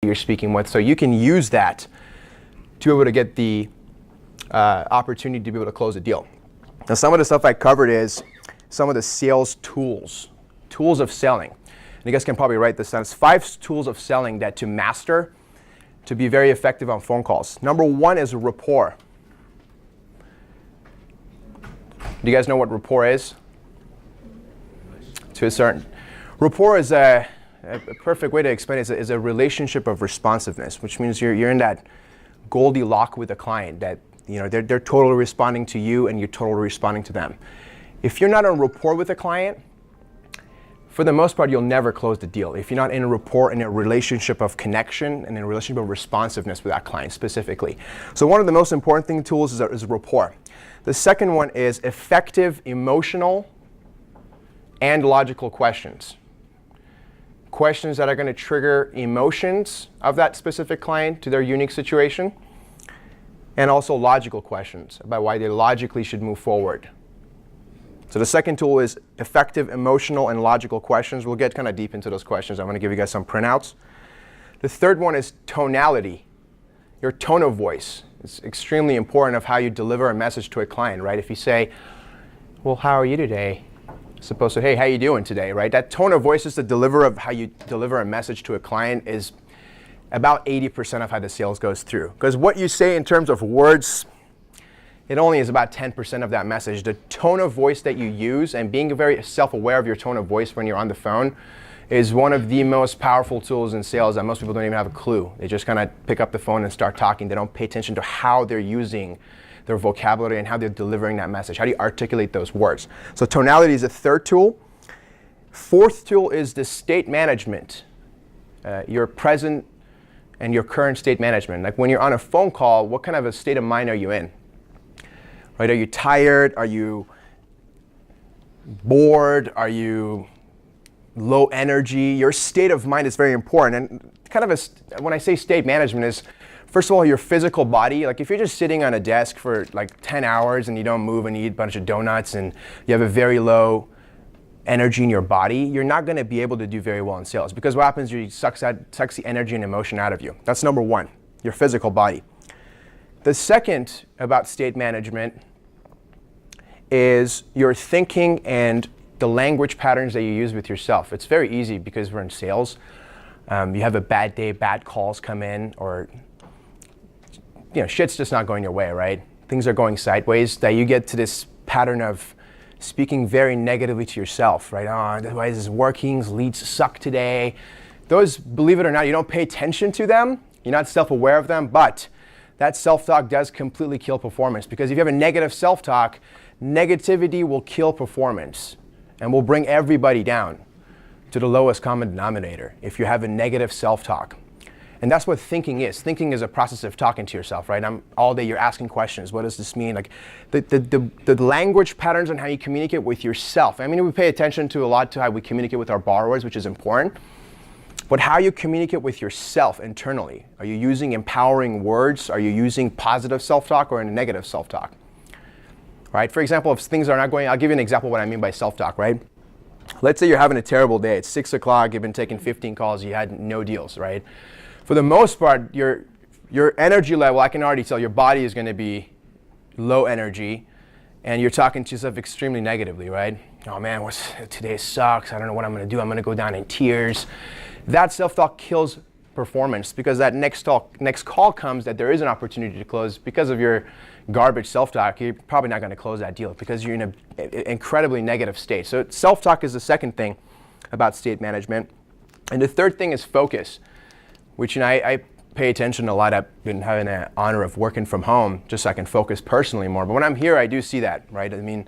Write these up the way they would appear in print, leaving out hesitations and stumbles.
you're speaking with. So you can use that to be able to get the opportunity to be able to close a deal. Now, some of the stuff I covered is some of the sales tools of selling. And you guys can probably write this down. It's 5 tools of selling that to master to be very effective on phone calls. Number 1 is rapport. Do you guys know what rapport is? To a certain. Rapport is a perfect way to explain it is a relationship of responsiveness, which means you're in that Goldilocks with a client that they're totally responding to you and you're totally responding to them. If you're not in rapport with a client, for the most part, you'll never close the deal. If you're not in a rapport, in a relationship of connection and in a relationship of responsiveness with that client specifically. So one of the most important tools is rapport. The second one is effective emotional and logical questions. Questions that are going to trigger emotions of that specific client to their unique situation, and also logical questions about why they logically should move forward. So the second tool is effective emotional and logical questions. We'll get kind of deep into those questions. I'm going to give you guys some printouts. The third one is tonality, your tone of voice. It's extremely important of how you deliver a message to a client, right? If you say, well, how are you today? As opposed to, hey, how you doing today, right? That tone of voice is the deliver of how you deliver a message to a client is about 80% of how the sales goes through. Because what you say in terms of words, it only is about 10% of that message. The tone of voice that you use and being very self-aware of your tone of voice when you're on the phone is one of the most powerful tools in sales that most people don't even have a clue. They just kind of pick up the phone and start talking. They don't pay attention to how they're using their vocabulary and how they're delivering that message. How do you articulate those words? So tonality is a third tool. Fourth tool is the state management, your present and your current state management. Like when you're on a phone call, what kind of a state of mind are you in? Right? Are you tired? Are you bored? Are you low energy? Your state of mind is very important. And kind of when I say state management is, first of all, your physical body. Like if you're just sitting on a desk for like 10 hours and you don't move and you eat a bunch of donuts and you have a very low energy in your body, you're not going to be able to do very well in sales, because what happens is you sucks the energy and emotion out of you. That's number 1, your physical body. The second about state management is your thinking and the language patterns that you use with yourself. It's very easy because we're in sales. You have a bad day, bad calls come in, or shit's just not going your way, right? Things are going sideways, that you get to this pattern of speaking very negatively to yourself, right? Oh, why is this working? Leads suck today. Those, believe it or not, you don't pay attention to them. You're not self-aware of them, but that self-talk does completely kill performance, because if you have a negative self-talk, negativity will kill performance and will bring everybody down to the lowest common denominator if you have a negative self-talk. And that's what thinking is. Thinking is a process of talking to yourself, right? All day you're asking questions. What does this mean? Like the language patterns and how you communicate with yourself. I mean, we pay attention to a lot to how we communicate with our borrowers, which is important. But how you communicate with yourself internally. Are you using empowering words? Are you using positive self-talk or negative self-talk? Right? For example, if things are not going, I'll give you an example of what I mean by self-talk, right? Let's say you're having a terrible day. It's 6 o'clock, you've been taking 15 calls, you had no deals, right? For the most part, your energy level, I can already tell your body is going to be low energy, and you're talking to yourself extremely negatively, right? Oh man, today sucks. I don't know what I'm going to do. I'm going to go down in tears. That self-talk kills performance, because that next call comes that there is an opportunity to close. Because of your garbage self-talk, you're probably not going to close that deal because you're in an incredibly negative state. So self-talk is the second thing about state management. And the third thing is focus, which I pay attention a lot. I've been having the honor of working from home just so I can focus personally more. But when I'm here, I do see that, right? I mean,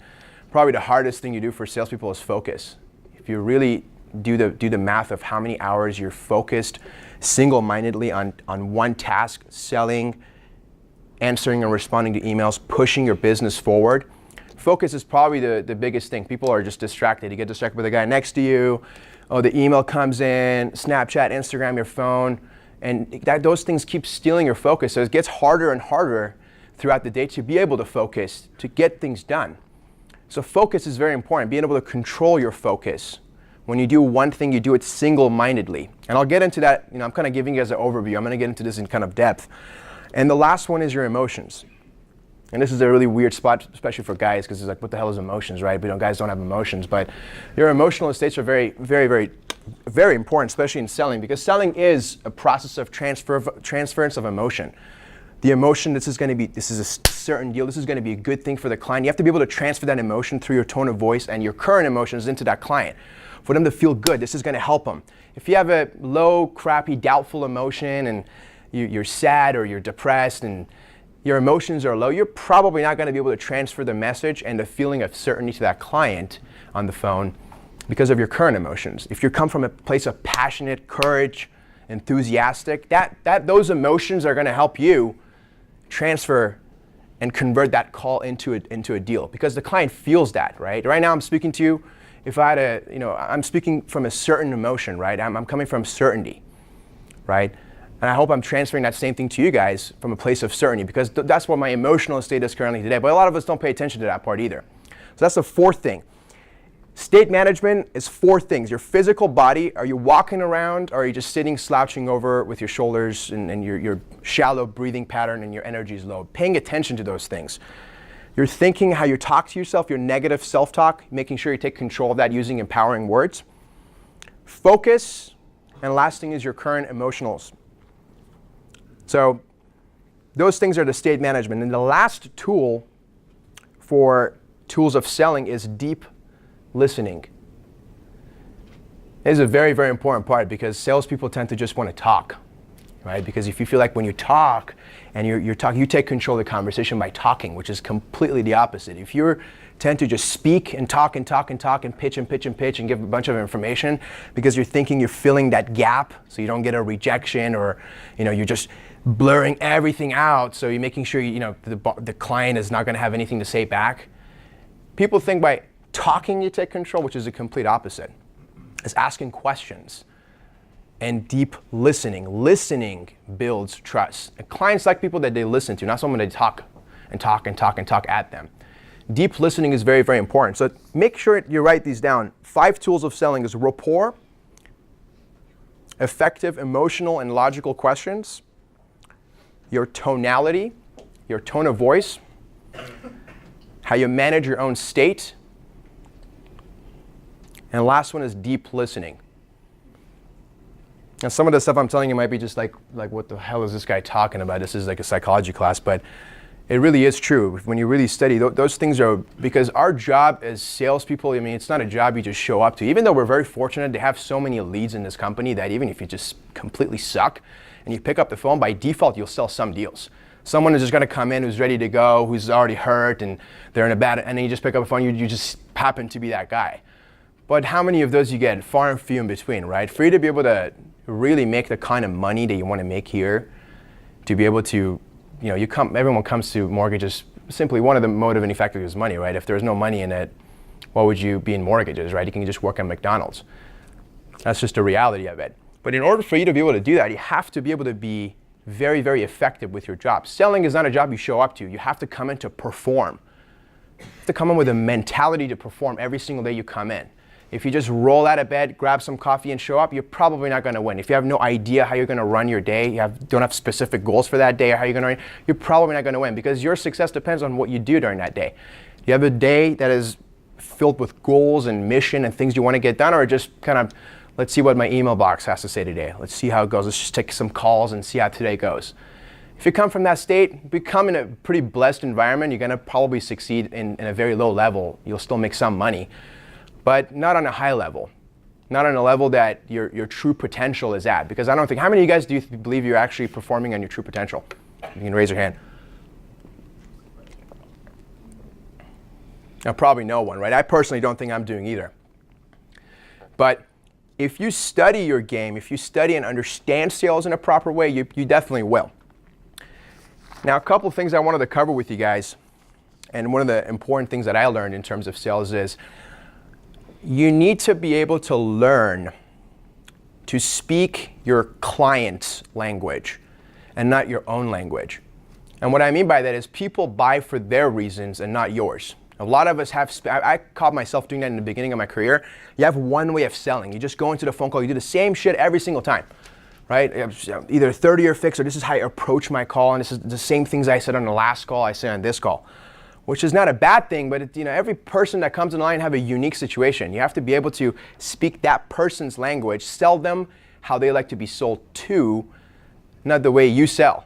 probably the hardest thing you do for salespeople is focus. If you really do the math of how many hours you're focused single-mindedly on one task, selling, answering and responding to emails, pushing your business forward, focus is probably the biggest thing. People are just distracted. You get distracted by the guy next to you. Oh, the email comes in, Snapchat, Instagram, your phone, and those things keep stealing your focus. So it gets harder and harder throughout the day to be able to focus, to get things done. So focus is very important. Being able to control your focus When you do one thing, you do it single-mindedly. And I'll get into that, I'm kind of giving you guys an overview. I'm going to get into this in kind of depth. And the last one is your emotions. And this is a really weird spot, especially for guys, because it's like, what the hell is emotions, right? Guys don't have emotions. But your emotional states are very, very, very, very important, especially in selling, because selling is a process of transference of emotion. The emotion, this is a certain deal, this is going to be a good thing for the client. You have to be able to transfer that emotion through your tone of voice and your current emotions into that client. For them to feel good, this is going to help them. If you have a low, crappy, doubtful emotion and you're sad or you're depressed and your emotions are low, you're probably not going to be able to transfer the message and the feeling of certainty to that client on the phone because of your current emotions. If you come from a place of passionate, courage, enthusiastic, those emotions are going to help you transfer and convert that call into a deal because the client feels that, right? Right now I'm speaking to you. If I had I'm speaking from a certain emotion, right? I'm coming from certainty, right? And I hope I'm transferring that same thing to you guys from a place of certainty because that's what my emotional state is currently today. But a lot of us don't pay attention to that part either. So that's the fourth thing. State management is four things. Your physical body, are you walking around or are you just sitting, slouching over with your shoulders and your shallow breathing pattern and your energy is low? Paying attention to those things. Your thinking, how you talk to yourself, your negative self-talk, making sure you take control of that using empowering words. Focus, and last thing is your current emotionals. So those things are the state management. And the last tool for tools of selling is deep listening. It is a very, very important part because salespeople tend to just want to talk, right? Because if you feel like when you talk and you take control of the conversation by talking, which is completely the opposite. If you tend to just speak and talk and talk and talk and pitch and pitch and pitch and give a bunch of information because you're thinking you're filling that gap so you don't get a rejection or you're just blurring everything out so you're making sure the client is not going to have anything to say back. People think by talking you take control, which is the complete opposite. It's asking questions and deep listening. Listening builds trust. And clients like people that they listen to, not someone they talk and talk and talk and talk at them. Deep listening is very, very important. So make sure you write these down. 5 tools of selling is rapport, effective emotional and logical questions, your tonality, your tone of voice, how you manage your own state, and the last one is deep listening. And some of the stuff I'm telling you might be just like what the hell is this guy talking about? This is like a psychology class, but it really is true. When you really study, those things are, because our job as salespeople, it's not a job you just show up to. Even though we're very fortunate to have so many leads in this company that even if you just completely suck and you pick up the phone, by default, you'll sell some deals. Someone is just going to come in who's ready to go, who's already hurt, and they're in a bad, and then you just pick up the phone, you just happen to be that guy. But how many of those you get? Far and few in between, right? For you to be able to really make the kind of money that you want to make here, to be able to, everyone comes to mortgages, simply one of the motivating factors is money, right? If there's no money in it, why would you be in mortgages, right? You can just work at McDonald's. That's just the reality of it. But in order for you to be able to do that, you have to be able to be very, very effective with your job. Selling is not a job you show up to. You have to come in to perform. You have to come in with a mentality to perform every single day you come in. If you just roll out of bed, grab some coffee and show up, you're probably not going to win. If you have no idea how you're going to run your day, don't have specific goals for that day or how you're going to run, you're probably not going to win because your success depends on what you do during that day. You have a day that is filled with goals and mission and things you want to get done, or just kind of, let's see what my email box has to say today. Let's see how it goes. Let's just take some calls and see how today goes. If you come from that state, become in a pretty blessed environment, you're going to probably succeed in a very low level. You'll still make some money, but not on a high level, not on a level that your true potential is at. Because I don't think, how many of you guys do you believe you're actually performing on your true potential? You can raise your hand. Now, probably no one, right? I personally don't think I'm doing either. But if you study your game, if you study and understand sales in a proper way, you definitely will. Now, a couple of things I wanted to cover with you guys, and one of the important things that I learned in terms of sales is you need to be able to learn to speak your client's language and not your own language. And what I mean by that is people buy for their reasons and not yours. A lot of us have, I caught myself doing that in the beginning of my career. You have one way of selling. You just go into the phone call, you do the same shit every single time, right? Either 30 or fixed, or this is how I approach my call, and this is the same things I said on the last call, I say on this call. Which is not a bad thing, but every person that comes in line have a unique situation. You have to be able to speak that person's language, sell them how they like to be sold to, not the way you sell.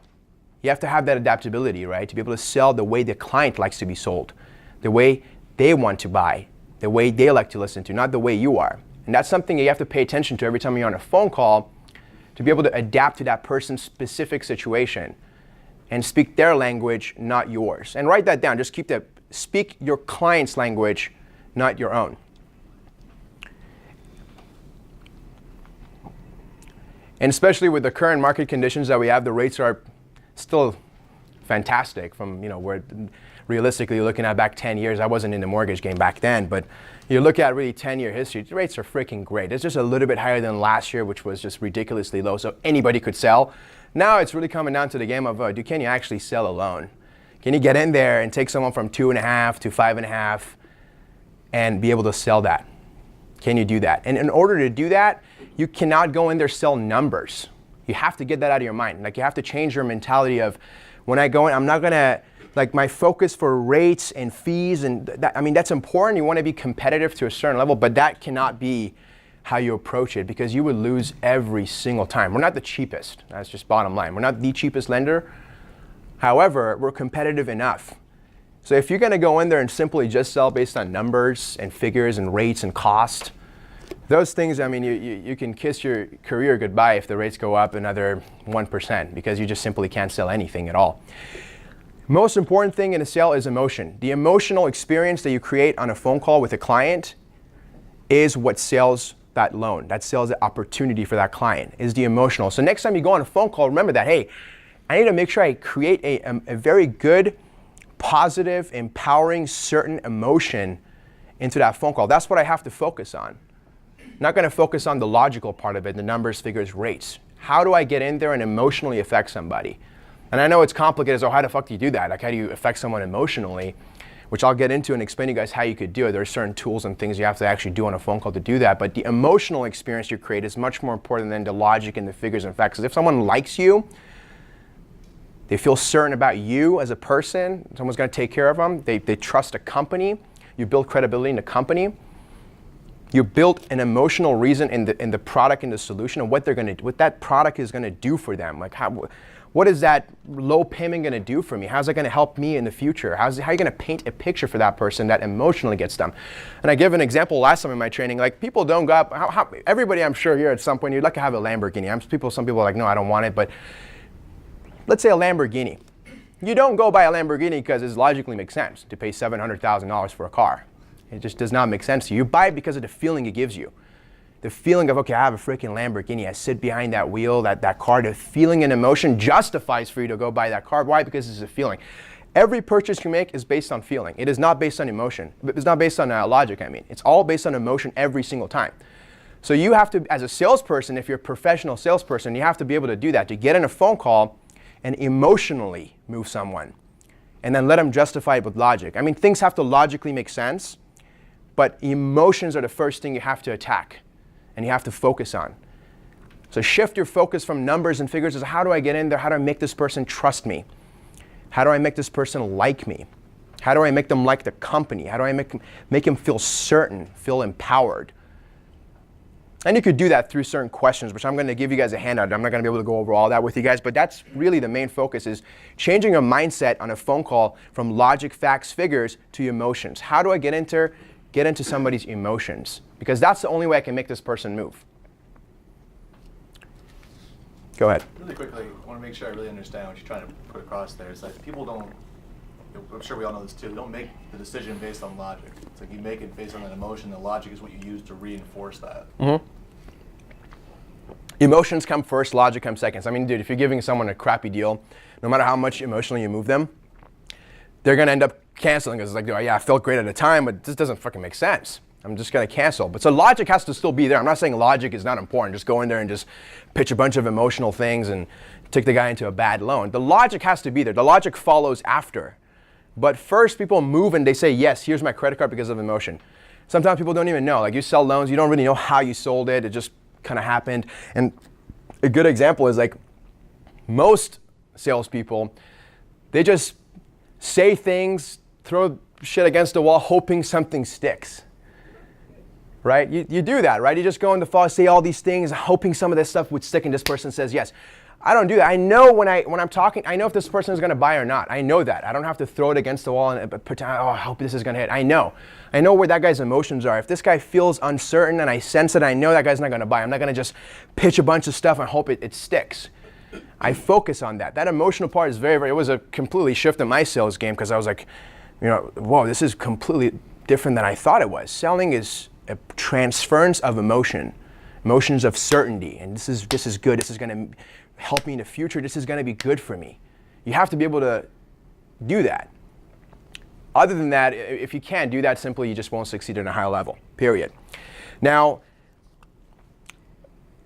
You have to have that adaptability, right? To be able to sell the way the client likes to be sold, the way they want to buy, the way they like to listen to, not the way you are. And that's something you have to pay attention to every time you're on a phone call, to be able to adapt to that person's specific situation and speak their language, not yours. And write that down. Just speak your client's language, not your own. And especially with the current market conditions that we have, the rates are still fantastic from, where realistically you're looking at back 10 years. I wasn't in the mortgage game back then, but you look at really 10-year history, the rates are freaking great. It's just a little bit higher than last year, which was just ridiculously low, so anybody could sell. Now it's really coming down to the game of, can you actually sell a loan? Can you get in there and take someone from 2.5 to 5.5 and be able to sell that? Can you do that? And in order to do that, you cannot go in there sell numbers. You have to get that out of your mind. Like, you have to change your mentality of, when I go in, I'm not gonna, my focus for rates and fees, and that's important. You want to be competitive to a certain level, but that cannot be how you approach it, because you would lose every single time. We're not the cheapest. That's just bottom line. We're not the cheapest lender. However, we're competitive enough. So if you're going to go in there and simply just sell based on numbers and figures and rates and cost, those things, you can kiss your career goodbye if the rates go up another 1%, because you just simply can't sell anything at all. Most important thing in a sale is emotion. The emotional experience that you create on a phone call with a client is what sells that loan, that sells the opportunity for that client, is the emotional. So next time you go on a phone call, remember that, hey, I need to make sure I create a very good, positive, empowering, certain emotion into that phone call. That's what I have to focus on. I'm not going to focus on the logical part of it, the numbers, figures, rates. How do I get in there and emotionally affect somebody? And I know it's complicated, so how the fuck do you do that? Like, how do you affect someone emotionally? Which I'll get into and explain to you guys how you could do it. There are certain tools and things you have to actually do on a phone call to do that. But the emotional experience you create is much more important than the logic and the figures and facts. Because if someone likes you, they feel certain about you as a person, someone's going to take care of them, they trust a company, you build credibility in the company, you build an emotional reason in the product and the solution, and what that product is going to do for them. Like, what is that low payment going to do for me? How's it going to help me in the future? How are you going to paint a picture for that person that emotionally gets them? And I give an example last time in my training, like, people don't go up, everybody I'm sure here at some point, you'd like to have a Lamborghini. Some people are like, no, I don't want it, but let's say a Lamborghini. You don't go buy a Lamborghini because it logically makes sense to pay $700,000 for a car. It just does not make sense to you. You buy it because of the feeling it gives you. The feeling of, okay, I have a freaking Lamborghini, I sit behind that wheel, that car, the feeling and emotion justifies for you to go buy that car. Why? Because it's a feeling. Every purchase you make is based on feeling. It is not based on emotion. It's not based on logic, It's all based on emotion every single time. So you have to, as a salesperson, if you're a professional salesperson, you have to be able to do that, to get in a phone call and emotionally move someone, and then let them justify it with logic. Things have to logically make sense, but emotions are the first thing you have to attack and you have to focus on. So shift your focus from numbers and figures as, how do I get in there? How do I make this person trust me? How do I make this person like me? How do I make them like the company? How do I make them feel certain, feel empowered? And you could do that through certain questions, which I'm going to give you guys a handout. I'm not going to be able to go over all that with you guys, but that's really the main focus, is changing your mindset on a phone call from logic, facts, figures to emotions. How do I get into somebody's emotions? Because that's the only way I can make this person move. Go ahead. Really quickly, I want to make sure I really understand what you're trying to put across there. It's like, people don't, I'm sure we all know this too, don't make the decision based on logic. It's like, you make it based on an emotion. The logic is what you use to reinforce that. Mm-hmm. Emotions come first, logic comes second. Dude, if you're giving someone a crappy deal, no matter how much emotionally you move them, they're going to end up canceling, because it's like, oh, yeah, I felt great at the time, but this doesn't fucking make sense. I'm just going to cancel. But so logic has to still be there. I'm not saying logic is not important. Just go in there and just pitch a bunch of emotional things and take the guy into a bad loan. The logic has to be there. The logic follows after. But first, people move and they say, yes, here's my credit card because of emotion. Sometimes people don't even know. Like, you sell loans, you don't really know how you sold it. It just kind of happened. And a good example is, like, most salespeople, they just say things, throw shit against the wall, hoping something sticks. Right? You do that, right? You just go in the fall, say all these things, hoping some of this stuff would stick, and this person says yes. I don't do that. I know when I'm talking, I know if this person is going to buy or not. I know that. I don't have to throw it against the wall and pretend, oh, I hope this is going to hit. I know where that guy's emotions are. If this guy feels uncertain and I sense it, I know that guy's not going to buy. I'm not going to just pitch a bunch of stuff and hope it sticks. I focus on that. That emotional part is very, very, it was a completely shift in my sales game, because I was like, whoa, this is completely different than I thought it was. Selling is a transference of emotion, emotions of certainty, and this is good. This is going to help me in the future. This is going to be good for me. You have to be able to do that. Other than that, if you can't do that, simply you just won't succeed at a high level, period. Now,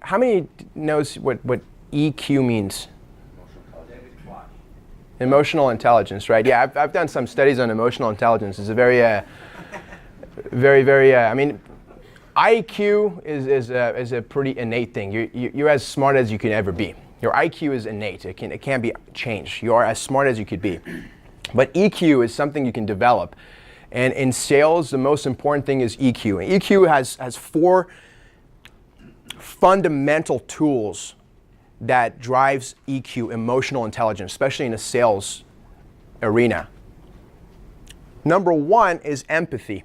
how many knows what EQ means? Emotional intelligence, right? Yeah, I've done some studies on emotional intelligence. It's a very, I mean, IQ is a pretty innate thing. You're as smart as you can ever be. Your IQ is innate. It can't be changed. You are as smart as you could be. But EQ is something you can develop. And in sales, the most important thing is EQ. And EQ has 4 fundamental tools that drives EQ, emotional intelligence, especially in a sales arena. Number 1 is empathy.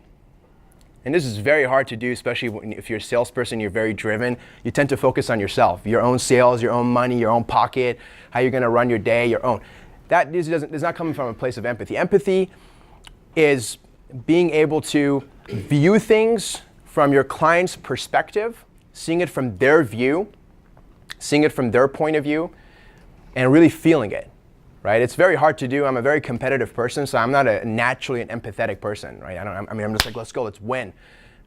And this is very hard to do, especially if you're a salesperson, you're very driven. You tend to focus on yourself, your own sales, your own money, your own pocket, how you're going to run your day, your own. That is not coming from a place of empathy. Empathy is being able to view things from your client's perspective, seeing it from their view, seeing it from their point of view, and really feeling it. Right? It's very hard to do. I'm a very competitive person, so I'm not naturally an empathetic person, right? I'm just like, let's go, let's win.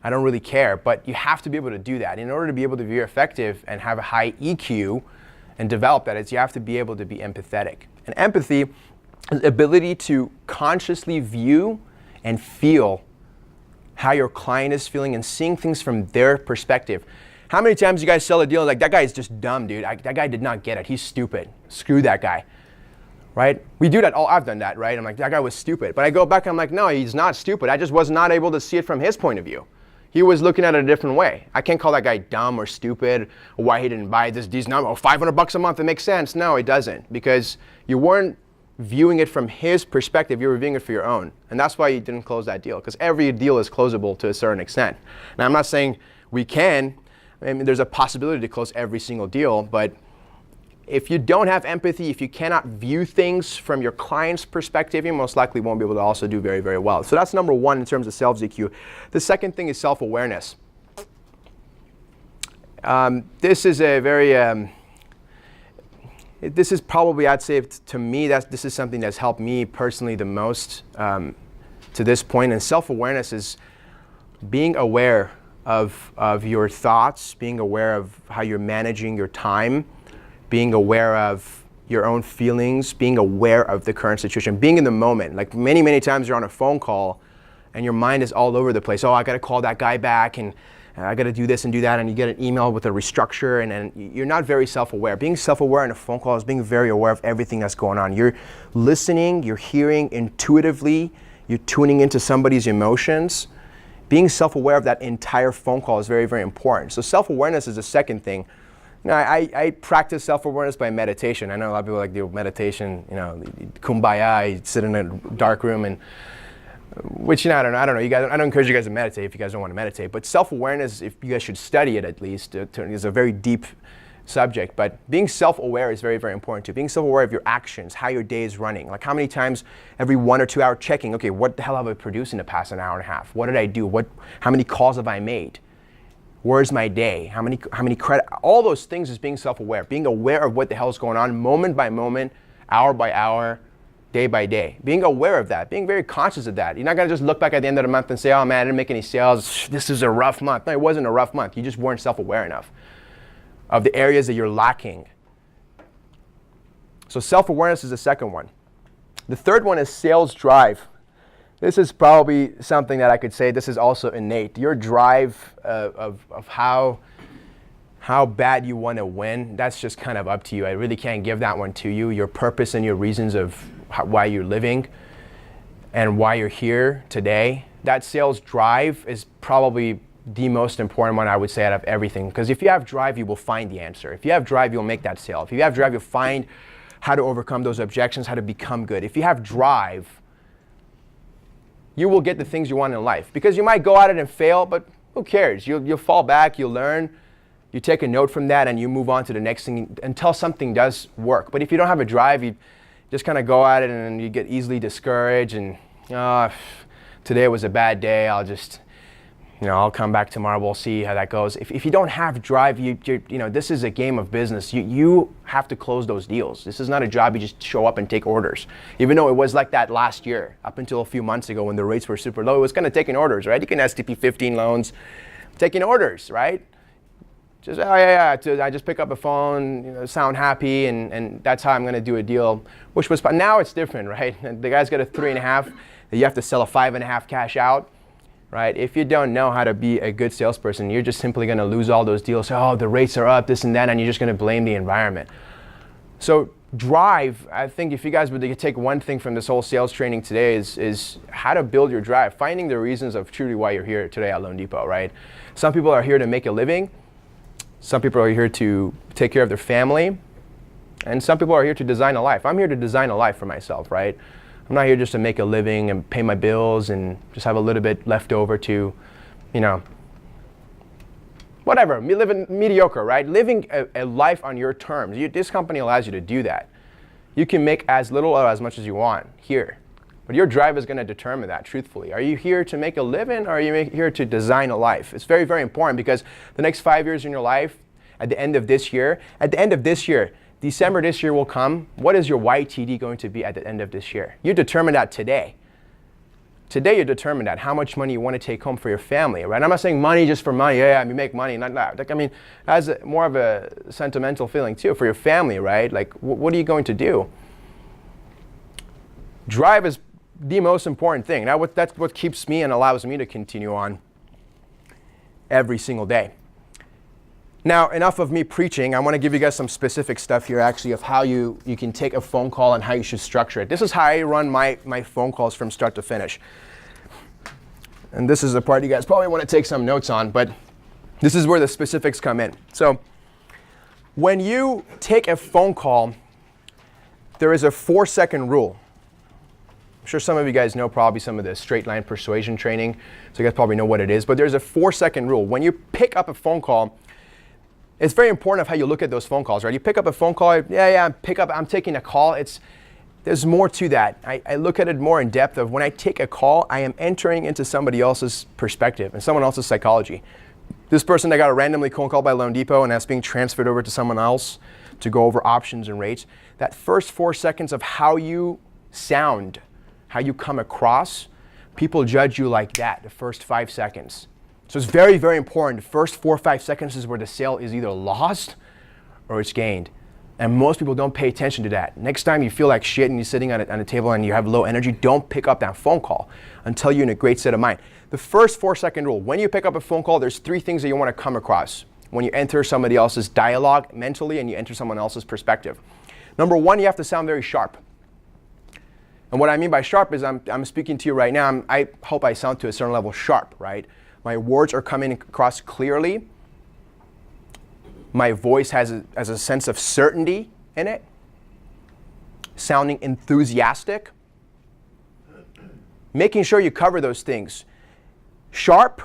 I don't really care, but you have to be able to do that. In order to be able to be effective and have a high EQ and develop that, you have to be able to be empathetic. And empathy is the ability to consciously view and feel how your client is feeling and seeing things from their perspective. How many times you guys sell a deal like, that guy is just dumb, dude. That guy did not get it. He's stupid. Screw that guy. Right? We do that. I've done that, right? I'm like, that guy was stupid. But I go back and I'm like, no, he's not stupid. I just was not able to see it from his point of view. He was looking at it a different way. I can't call that guy dumb or stupid or why he didn't buy these numbers. Oh, $500 a month, it makes sense. No, it doesn't, because you weren't viewing it from his perspective. You were viewing it for your own. And that's why you didn't close that deal, because every deal is closable to a certain extent. Now, I'm not saying we can. I mean, there's a possibility to close every single deal, but if you don't have empathy, if you cannot view things from your client's perspective, you most likely won't be able to also do very, very well. So that's number 1 in terms of sales EQ. The second thing is self-awareness. This is a very, this is probably, I'd say, to me, this is something that's helped me personally the most to this point. And self-awareness is being aware of your thoughts, being aware of how you're managing your time, being aware of your own feelings, being aware of the current situation, being in the moment. Like many, many times you're on a phone call and your mind is all over the place. Oh, I got to call that guy back, and I got to do this and do that, and you get an email with a restructure, and you're not very self-aware. Being self-aware in a phone call is being very aware of everything that's going on. You're listening, you're hearing intuitively, you're tuning into somebody's emotions. Being self-aware of that entire phone call is very, very important. So self-awareness is the second thing. You know, I practice self-awareness by meditation. I know a lot of people like do meditation, kumbaya, you sit in a dark room, and which, I don't know. You guys, I don't encourage you guys to meditate if you guys don't want to meditate. But self-awareness, if you guys should study it at least, is a very deep subject. But being self-aware is very, very important too. Being self-aware of your actions, how your day is running. Like how many times every 1 or 2 hour checking, okay, what the hell have I produced in the past an hour and a half? What did I do? How many calls have I made? Where's my day? How many credit? All those things is being self-aware. Being aware of what the hell is going on moment by moment, hour by hour, day by day. Being aware of that. Being very conscious of that. You're not going to just look back at the end of the month and say, oh man, I didn't make any sales. This is a rough month. No, it wasn't a rough month. You just weren't self-aware enough of the areas that you're lacking. So self-awareness is the second one. The third one is sales drive. This is probably something that I could say this is also innate. Your drive of how bad you want to win, that's just kind of up to you. I really can't give that one to you. Your purpose and your reasons of why you're living and why you're here today, that sales drive is probably the most important one I would say out of everything. Because if you have drive, you will find the answer. If you have drive, you'll make that sale. If you have drive, you'll find how to overcome those objections, how to become good. If you have drive, you will get the things you want in life. Because you might go at it and fail, but who cares? You'll fall back, you'll learn, you take a note from that, and you move on to the next thing until something does work. But if you don't have a drive, you just kind of go at it and you get easily discouraged and today was a bad day, I'll come back tomorrow, we'll see how that goes. If you don't have drive, this is a game of business. You have to close those deals. This is not a job you just show up and take orders. Even though it was like that last year, up until a few months ago when the rates were super low, it was kind of taking orders, right? You can STP 15 loans, taking orders, right? Just, I just pick up a phone, sound happy, and that's how I'm going to do a deal. Now it's different, right? The guy's got a 3.5, you have to sell a 5.5 cash out. Right? If you don't know how to be a good salesperson, you're just simply going to lose all those deals. Oh, the rates are up, this and that, and you're just going to blame the environment. So drive, I think if you guys would take one thing from this whole sales training today is how to build your drive, finding the reasons of truly why you're here today at Loan Depot, right? Some people are here to make a living. Some people are here to take care of their family. And some people are here to design a life. I'm here to design a life for myself, right? I'm not here just to make a living and pay my bills and just have a little bit left over to, whatever, living mediocre, right? Living a life on your terms. This company allows you to do that. You can make as little or as much as you want here. But your drive is going to determine that, truthfully. Are you here to make a living or are you here to design a life? It's very, very important because the next 5 years in your life, at the end of this year, December this year will come. What is your YTD going to be at the end of this year? You determine that today. Today you determine that, how much money you want to take home for your family, right? I'm not saying money just for money. Yeah, you make money, not that. As more of a sentimental feeling too for your family, right? Like, what are you going to do? Drive is the most important thing. That's what keeps me and allows me to continue on every single day. Now, enough of me preaching. I want to give you guys some specific stuff here, actually, of how you can take a phone call and how you should structure it. This is how I run my phone calls from start to finish. And this is the part you guys probably want to take some notes on, but this is where the specifics come in. So when you take a phone call, there is a 4-second rule. I'm sure some of you guys know probably some of the straight line persuasion training, so you guys probably know what it is, but there's a 4-second rule. When you pick up a phone call, it's very important of how you look at those phone calls, right? You pick up a phone call, I'm taking a call. There's more to that. I look at it more in depth of when I take a call, I am entering into somebody else's perspective and someone else's psychology. This person that got a randomly phone call by Loan Depot and that's being transferred over to someone else to go over options and rates, that first 4 seconds of how you sound, how you come across, people judge you like that, the first 5 seconds. So it's very, very important. The first 4 or 5 seconds is where the sale is either lost or it's gained. And most people don't pay attention to that. Next time you feel like shit and you're sitting on a table and you have low energy, don't pick up that phone call until you're in a great set of mind. The first 4-second rule, when you pick up a phone call, there's 3 things that you want to come across when you enter somebody else's dialogue mentally and you enter someone else's perspective. Number 1, you have to sound very sharp. And what I mean by sharp is I'm speaking to you right now. I hope I sound to a certain level sharp, right? My words are coming across clearly. My voice has a sense of certainty in it. Sounding enthusiastic. Making sure you cover those things. Sharp,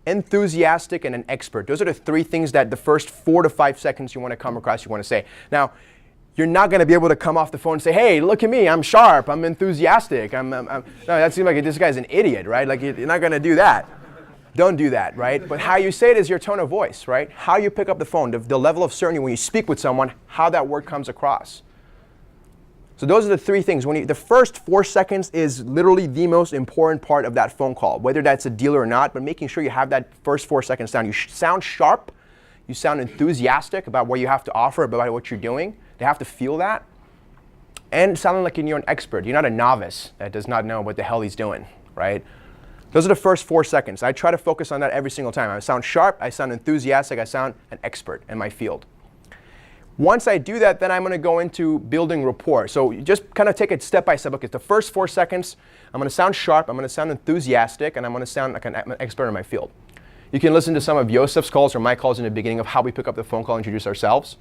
enthusiastic, and an expert. Those are the 3 things that the first 4 to 5 seconds you want to come across, you want to say. Now, you're not going to be able to come off the phone and say, hey, look at me, I'm sharp, I'm enthusiastic. No, that seems like this guy's an idiot, right? Like, you're not going to do that. Don't do that, right? But how you say it is your tone of voice, right? How you pick up the phone, the level of certainty when you speak with someone, how that word comes across. So those are the 3 things. The first 4 seconds is literally the most important part of that phone call, whether that's a deal or not, but making sure you have that first 4 seconds down. You sound sharp, you sound enthusiastic about what you have to offer, about what you're doing. They have to feel that. and sounding like you're an expert. You're not a novice that does not know what the hell he's doing, right? Those are the first 4 seconds. I try to focus on that every single time. I sound sharp, I sound enthusiastic, I sound an expert in my field. Once I do that, then I'm going to go into building rapport. So you just kind of take it step by step. Okay, the first 4 seconds, I'm going to sound sharp, I'm going to sound enthusiastic, and I'm going to sound like an expert in my field. You can listen to some of Yosef's calls or my calls in the beginning of how we pick up the phone call, introduce ourselves,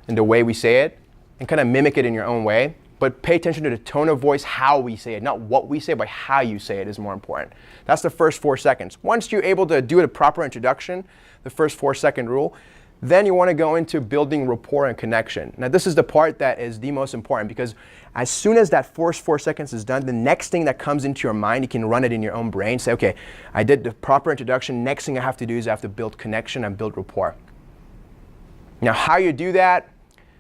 and the way we say it, and kind of mimic it in your own way. But pay attention to the tone of voice, how we say it. Not what we say, but how you say it is more important. That's the first 4 seconds. Once you're able to do a proper introduction, the first 4-second rule, then you want to go into building rapport and connection. Now, this is the part that is the most important, because as soon as that first 4 seconds is done, the next thing that comes into your mind, you can run it in your own brain. Say, okay, I did the proper introduction. Next thing I have to do is I have to build connection and build rapport. Now, how you do that,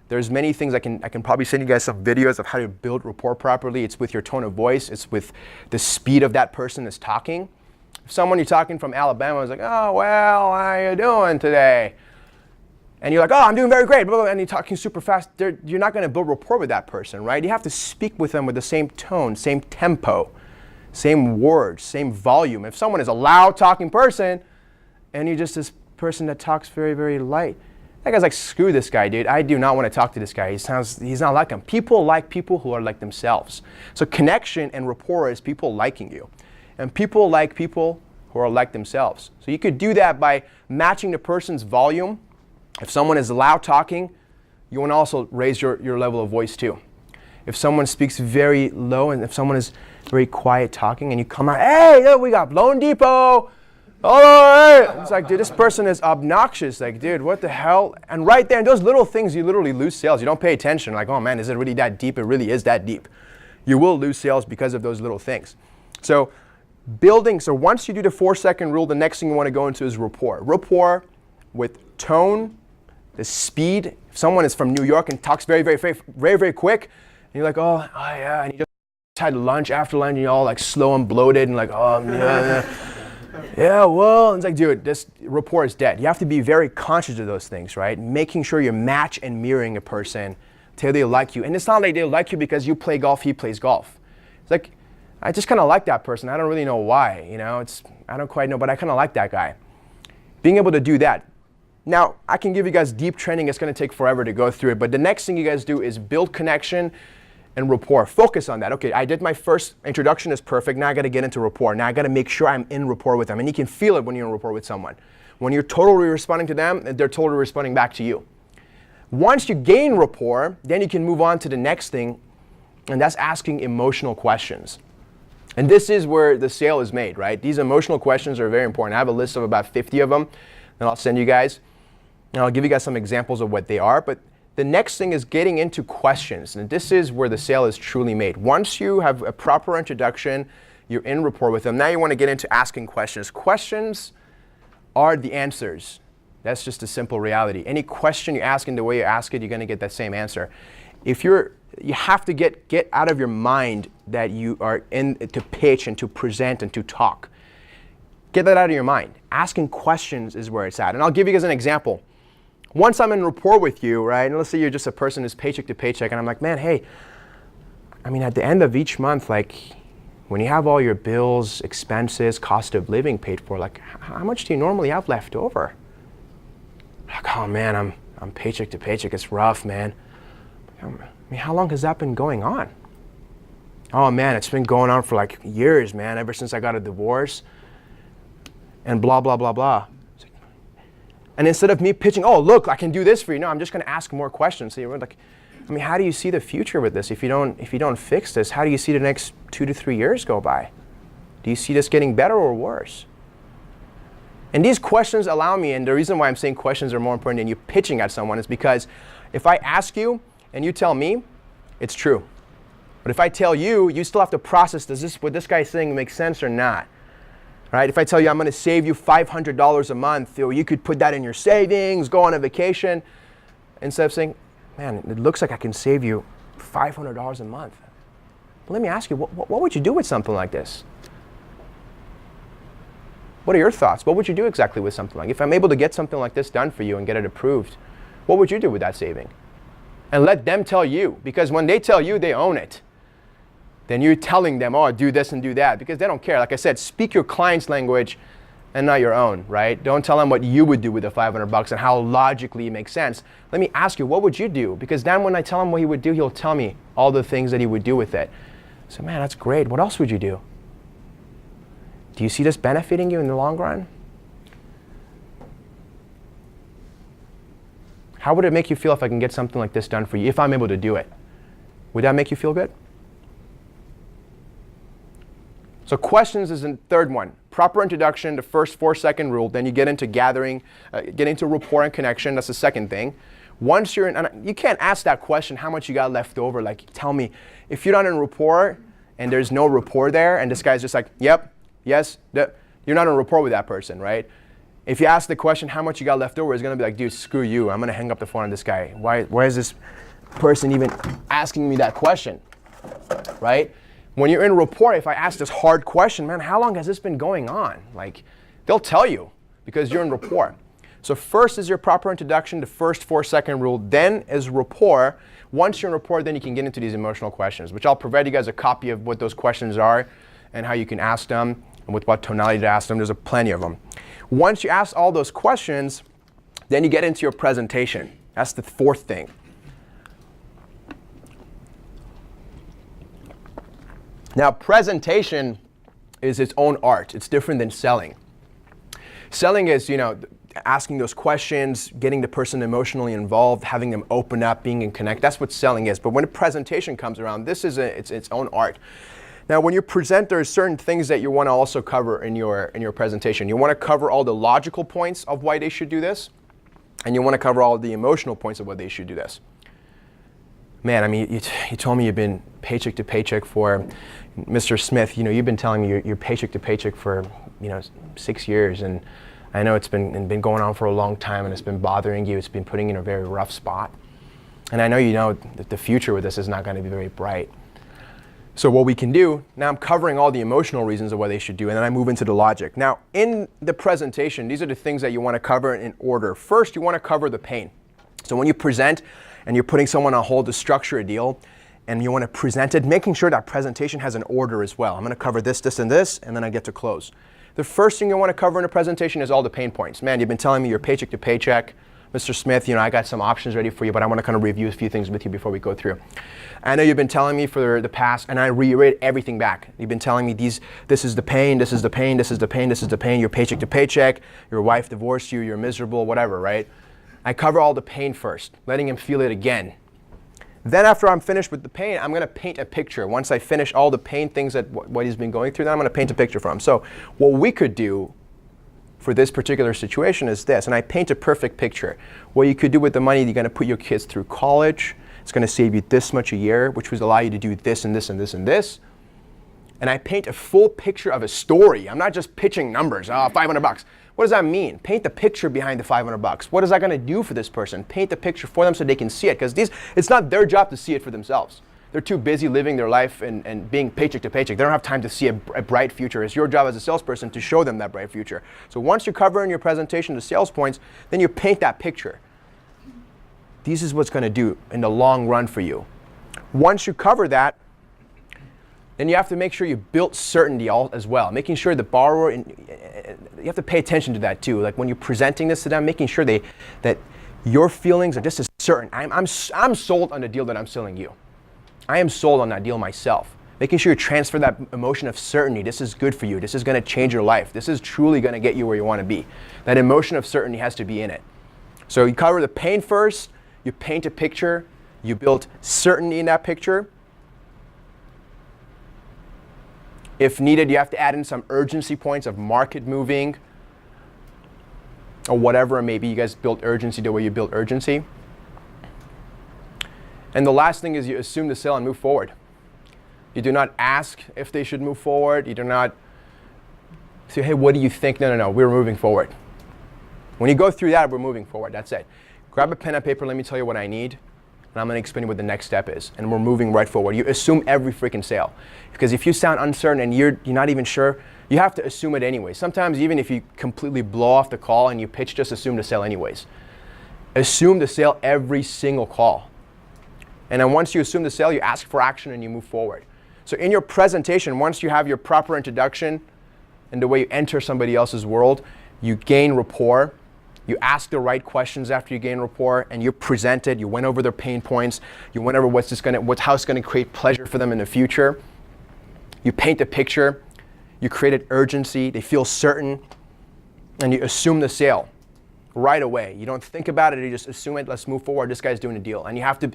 there's many things. I can probably send you guys some videos of how to build rapport properly. It's with your tone of voice. It's with the speed of that person that's talking. If someone you're talking from Alabama is like, oh, well, how you doing today? And you're like, oh, I'm doing very great, and you're talking super fast, you're not going to build rapport with that person, right? You have to speak with them with the same tone, same tempo, same words, same volume. If someone is a loud talking person, and you're just this person that talks very, very light, that guy's like, screw this guy, dude. I do not want to talk to this guy. He's not like him. People like people who are like themselves. So connection and rapport is people liking you. And people like people who are like themselves. So you could do that by matching the person's volume. If someone is loud talking, you want to also raise your level of voice too. If someone speaks very low and if someone is very quiet talking and you come out, hey, look, we got Loan Depot. All right. It's like, dude, this person is obnoxious. Like, dude, what the hell? And right there, in those little things, you literally lose sales. You don't pay attention. Like, oh man, is it really that deep? It really is that deep. You will lose sales because of those little things. So once you do the 4-second rule, the next thing you want to go into is rapport. Rapport with tone, the speed. If someone is from New York and talks very, very, very, very, very quick, and you're like, oh yeah, and you just had lunch, after lunch, and you're all like slow and bloated and like, oh yeah. Yeah, well, it's like, dude, this rapport is dead. You have to be very conscious of those things, right? Making sure you match and mirroring a person till they like you. And it's not like they like you because you play golf, he plays golf. It's like, I just kind of like that person. I don't really know why, I don't quite know, but I kind of like that guy. Being able to do that. Now, I can give you guys deep training. It's going to take forever to go through it, but the next thing you guys do is build connection and rapport. Focus on that. Okay, I did my first introduction is perfect. Now I got to get into rapport. Now I got to make sure I'm in rapport with them. And you can feel it when you're in rapport with someone. When you're totally responding to them, they're totally responding back to you. Once you gain rapport, then you can move on to the next thing, and that's asking emotional questions. And this is where the sale is made, right? These emotional questions are very important. I have a list of about 50 of them that I'll send you guys. And I'll give you guys some examples of what they are. But the next thing is getting into questions. And this is where the sale is truly made. Once you have a proper introduction, you're in rapport with them. Now you want to get into asking questions. Questions are the answers. That's just a simple reality. Any question you ask in the way you ask it, you're going to get that same answer. You have to get out of your mind that you are in to pitch and to present and to talk. Get that out of your mind. Asking questions is where it's at. And I'll give you guys an example. Once I'm in rapport with you, right, and let's say you're just a person who's paycheck to paycheck, and I'm like, man, hey, at the end of each month, like, when you have all your bills, expenses, cost of living paid for, like, how much do you normally have left over? Like, oh man, I'm paycheck to paycheck. It's rough, man. How long has that been going on? Oh man, it's been going on for like years, man, ever since I got a divorce. And blah, blah, blah, blah. And instead of me pitching, oh, look, I can do this for you. No, I'm just going to ask more questions. So you're like, how do you see the future with this? If you don't fix this, how do you see the next 2 to 3 years go by? Do you see this getting better or worse? And these questions allow me, and the reason why I'm saying questions are more important than you pitching at someone is because if I ask you and you tell me, it's true. But if I tell you, you still have to process, what this guy's saying make sense or not? Right? If I tell you I'm going to save you $500 a month, or you could put that in your savings, go on a vacation, instead of saying, man, it looks like I can save you $500 a month. But let me ask you, what would you do with something like this? What are your thoughts? What would you do exactly with something like, if I'm able to get something like this done for you and get it approved, what would you do with that saving? And let them tell you, because when they tell you, they own it. Then you're telling them, oh, do this and do that, because they don't care. Like I said, speak your client's language and not your own, right? Don't tell them what you would do with the $500 and how logically it makes sense. Let me ask you, what would you do? Because then when I tell him what he would do, he'll tell me all the things that he would do with it. So man, that's great. What else would you do? Do you see this benefiting you in the long run? How would it make you feel if I can get something like this done for you, if I'm able to do it? Would that make you feel good? So questions is the third one. Proper introduction, the first 4-second rule. Then you get into gathering, get into rapport and connection. That's the second thing. Once you're in, and you can't ask that question, how much you got left over. Like, tell me, if you're not in rapport and there's no rapport there, and this guy's just like, yep, yes, you're not in rapport with that person, right? If you ask the question, how much you got left over, it's going to be like, dude, screw you. I'm going to hang up the phone on this guy. Why is this person even asking me that question, right? When you're in rapport, if I ask this hard question, man, how long has this been going on? Like, they'll tell you because you're in rapport. So first is your proper introduction, the first 4-second rule. Then is rapport. Once you're in rapport, then you can get into these emotional questions, which I'll provide you guys a copy of what those questions are and how you can ask them and with what tonality to ask them. There's plenty of them. Once you ask all those questions, then you get into your presentation. That's the fourth thing. Now, presentation is its own art. It's different than selling. Selling is, asking those questions, getting the person emotionally involved, having them open up, being in connect. That's what selling is. But when a presentation comes around, this is its own art. Now, when you present, there are certain things that you want to also cover in your presentation. You want to cover all the logical points of why they should do this, and you want to cover all the emotional points of why they should do this. Man, I mean, you told me you've been paycheck to paycheck for, Mr. Smith, you've been telling me you're paycheck to paycheck for, 6 years, and I know it's been going on for a long time, and it's been bothering you. It's been putting you in a very rough spot. And I know that the future with this is not going to be very bright. So what we can do, now I'm covering all the emotional reasons of what they should do, and then I move into the logic. Now, in the presentation, these are the things that you want to cover in order. First, you want to cover the pain. So when you present and you're putting someone on hold to structure a deal, and you want to present it, making sure that presentation has an order as well. I'm going to cover this, this, and this, and then I get to close. The first thing you want to cover in a presentation is all the pain points. Man, you've been telling me you're paycheck to paycheck. Mr. Smith, I got some options ready for you, but I want to kind of review a few things with you before we go through. I know you've been telling me for the past, and I reiterate everything back. You've been telling me this is the pain, this is the pain, this is the pain, this is the pain, you're paycheck to paycheck, your wife divorced you, you're miserable, whatever, right? I cover all the pain first, letting him feel it again. Then after I'm finished with the pain, I'm going to paint a picture. Once I finish all the pain things that what he's been going through, then I'm going to paint a picture for him. So what we could do for this particular situation is this, and I paint a perfect picture. What you could do with the money, you're going to put your kids through college. It's going to save you this much a year, which would allow you to do this and this and this and this. And I paint a full picture of a story. I'm not just pitching numbers. $500. What does that mean? Paint the picture behind the $500. What is that going to do for this person? Paint the picture for them so they can see it, because it's not their job to see it for themselves. They're too busy living their life and being paycheck to paycheck. They don't have time to see a bright future. It's your job as a salesperson to show them that bright future. So once you cover in your presentation the sales points, then you paint that picture. This is what's going to do in the long run for you. Once you cover that, then you have to make sure you build certainty as well, making sure the borrower, you have to pay attention to that too. Like when you're presenting this to them, making sure that your feelings are just as certain. I'm sold on the deal that I'm selling you. I am sold on that deal myself. Making sure you transfer that emotion of certainty. This is good for you. This is going to change your life. This is truly going to get you where you want to be. That emotion of certainty has to be in it. So you cover the pain first, you paint a picture, you build certainty in that picture. If needed, you have to add in some urgency points of market moving or whatever it may be. You guys build urgency the way you build urgency. And the last thing is you assume the sale and move forward. You do not ask if they should move forward. You do not say, hey, what do you think? No, we're moving forward. When you go through that, we're moving forward. That's it. Grab a pen and paper. Let me tell you what I need. And I'm going to explain what the next step is. And we're moving right forward. You assume every freaking sale. Because if you sound uncertain and you're not even sure, you have to assume it anyway. Sometimes even if you completely blow off the call and you pitch, just assume the sale anyways. Assume the sale every single call. And then once you assume the sale, you ask for action and you move forward. So in your presentation, once you have your proper introduction and the way you enter somebody else's world, you gain rapport. You ask the right questions after you gain rapport, and you present it. You went over their pain points. You went over how it's going to create pleasure for them in the future. You paint the picture. You created urgency. They feel certain, and you assume the sale right away. You don't think about it. You just assume it. Let's move forward. This guy's doing a deal, and you have to,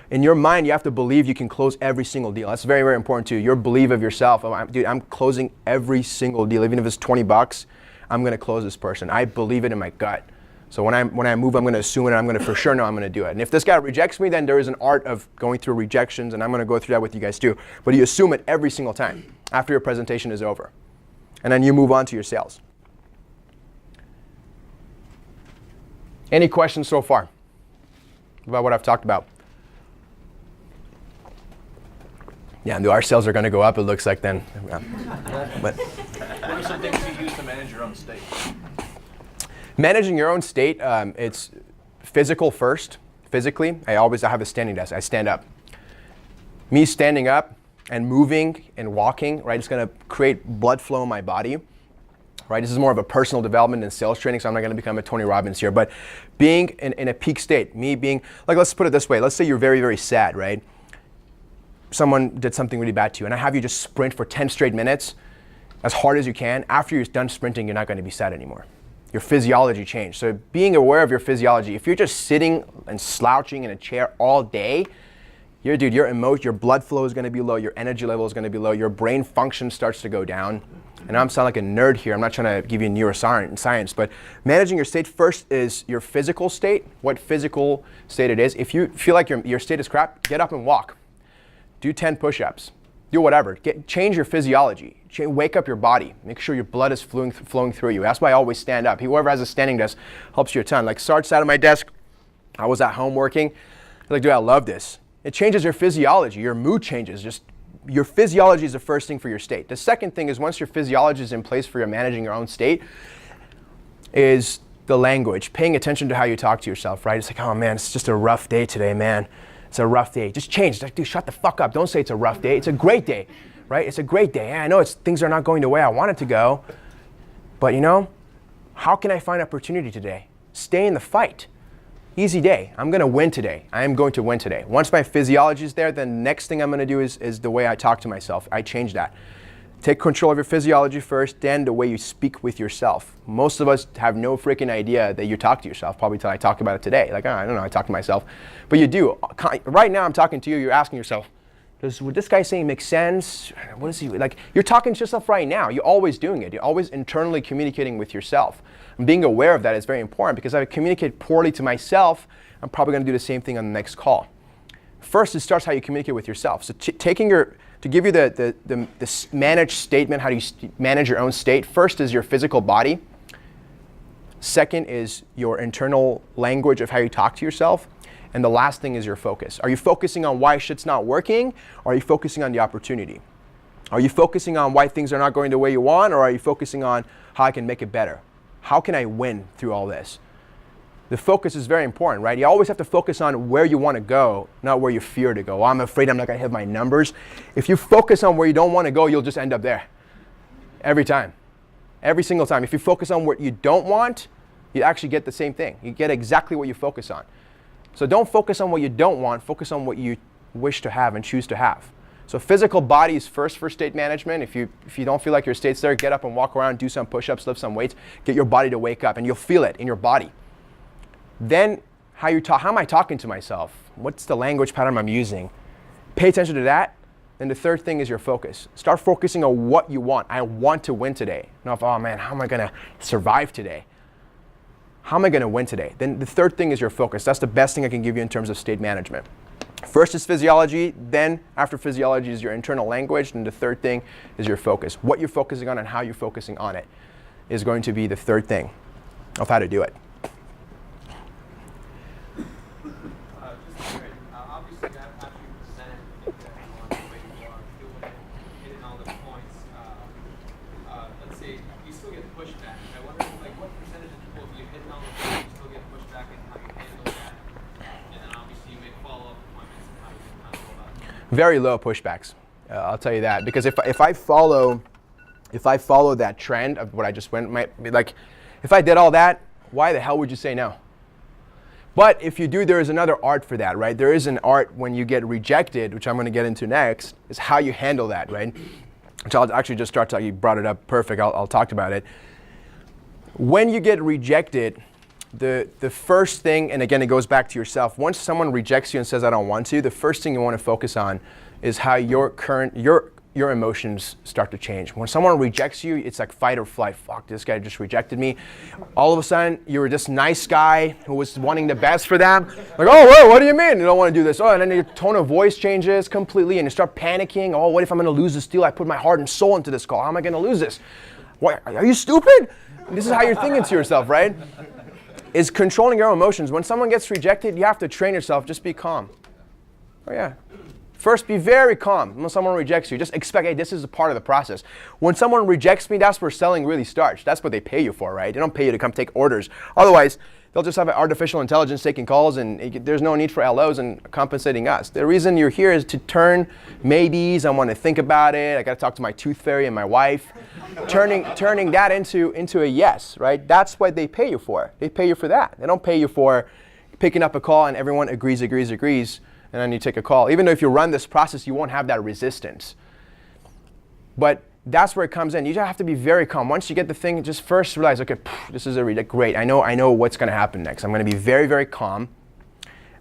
in your mind, you have to believe you can close every single deal. That's very, very important too. Your belief of yourself. Dude, I'm closing every single deal, even if it's $20. I'm going to close this person. I believe it in my gut. So when I move, I'm going to assume it, and I'm going to for sure know I'm going to do it. And if this guy rejects me, then there is an art of going through rejections, and I'm going to go through that with you guys too. But you assume it every single time after your presentation is over. And then you move on to your sales. Any questions so far about what I've talked about? Yeah, our sales are going to go up, it looks like then. Yeah. But What are some things you use to manage your own state? managing your own state, it's physical first. Physically, I have a standing desk. I stand up. Me standing up and moving and walking, right, it's going to create blood flow in my body. Right, this is more of a personal development and sales training, so I'm not going to become a Tony Robbins here. But being in a peak state, me being, like, let's put it this way. Let's say you're very, very sad, right? Someone did something really bad to you, and I have you just sprint for 10 straight minutes as hard as you can. After you're done sprinting, you're not going to be sad anymore. Your physiology changed. So being aware of your physiology, if you're just sitting and slouching in a chair all day, your blood flow is going to be low, your energy level is going to be low, your brain function starts to go down. And I'm sounding like a nerd here. I'm not trying to give you neuroscience, but managing your state first is your physical state, what physical state it is. If you feel like your state is crap, get up and walk. Do 10 push-ups. Do whatever. Change your physiology. Wake up your body. Make sure your blood is flowing through you. That's why I always stand up. Whoever has a standing desk helps you a ton. Like Sarge sat at my desk. I was at home working. I was like, dude, I love this. It changes your physiology. Your mood changes. Your physiology is the first thing for your state. The second thing is once your physiology is in place for your managing your own state is the language. Paying attention to how you talk to yourself, right? It's like, oh man, it's just a rough day today, man. It's a rough day. Just change. It's like, dude, shut the fuck up. Don't say it's a rough day. It's a great day, right? It's a great day. Yeah, I know things are not going the way I want it to go, but how can I find opportunity today? Stay in the fight. Easy day. I'm going to win today. I am going to win today. Once my physiology is there, then the next thing I'm going to do is the way I talk to myself. I change that. Take control of your physiology first, then the way you speak with yourself. Most of us have no freaking idea that you talk to yourself, probably till I talk about it today. Like, I don't know, I talk to myself. But you do. Right now I'm talking to you, you're asking yourself, would this guy saying make sense? What is he, like, you're talking to yourself right now. You're always doing it. You're always internally communicating with yourself. And being aware of that is very important because if I communicate poorly to myself, I'm probably going to do the same thing on the next call. First, it starts how you communicate with yourself. So to give you the managed statement, how do you manage your own state, first is your physical body. Second is your internal language of how you talk to yourself. And the last thing is your focus. Are you focusing on why shit's not working, or are you focusing on the opportunity? Are you focusing on why things are not going the way you want, or are you focusing on how I can make it better? How can I win through all this? The focus is very important, right? You always have to focus on where you want to go, not where you fear to go. I'm afraid I'm not going to hit my numbers. If you focus on where you don't want to go, you'll just end up there. Every time. Every single time. If you focus on what you don't want, you actually get the same thing. You get exactly what you focus on. So don't focus on what you don't want. Focus on what you wish to have and choose to have. So physical body is first for state management. If you don't feel like your state's there, get up and walk around, do some push-ups, lift some weights, get your body to wake up, and you'll feel it in your body. Then how am I talking to myself? What's the language pattern I'm using? Pay attention to that. Then the third thing is your focus. Start focusing on what you want. I want to win today. Not, oh man, how am I going to survive today? How am I going to win today? Then the third thing is your focus. That's the best thing I can give you in terms of state management. First is physiology, then after physiology is your internal language, and the third thing is your focus. What you're focusing on and how you're focusing on it is going to be the third thing of how to do it. Obviously, after you presented, I think that on the way you are doing it, hitting all the points, let's say you still get pushback. I wonder, like, what percentage of people, if you're hitting all the points, you still get pushback and how you handle that? And then obviously you make follow-up appointments and how you Very low pushbacks. I'll tell you that, because if I follow that trend of what I just went, like if I did all that, why the hell would you say no? But if you do, there is another art for that, right? There is an art when you get rejected, which I'm going to get into next, is how you handle that, right? Which I'll actually just start talking. You brought it up, perfect. I'll talk about it. When you get rejected, the first thing, and again, it goes back to yourself. Once someone rejects you and says, I don't want to, the first thing you want to focus on is how your emotions start to change. When someone rejects you, it's like fight or flight. Fuck, this guy just rejected me. All of a sudden, you were this nice guy who was wanting the best for them. Like, oh, whoa, what do you mean you don't want to do this? Oh, and then your tone of voice changes completely and you start panicking. Oh, what if I'm going to lose this deal? I put my heart and soul into this call. How am I going to lose this? What, are you stupid? This is how you're thinking to yourself, right? Is controlling your own emotions. When someone gets rejected, you have to train yourself. Just be calm. Oh, yeah. First, be very calm when someone rejects you. Just expect, hey, this is a part of the process. When someone rejects me, that's where selling really starts. That's what they pay you for, right? They don't pay you to come take orders. Otherwise, they'll just have an artificial intelligence taking calls, and there's no need for LOs and compensating us. The reason you're here is to turn maybes. I want to think about it. I got to talk to my tooth fairy and my wife. Turning that into a yes, right? That's what they pay you for. They pay you for that. They don't pay you for picking up a call and everyone agrees, and then you take a call. Even though if you run this process, you won't have that resistance. But that's where it comes in. You just have to be very calm. Once you get the thing, just first realize, okay, this is great. I know what's going to happen next. I'm going to be very, very calm.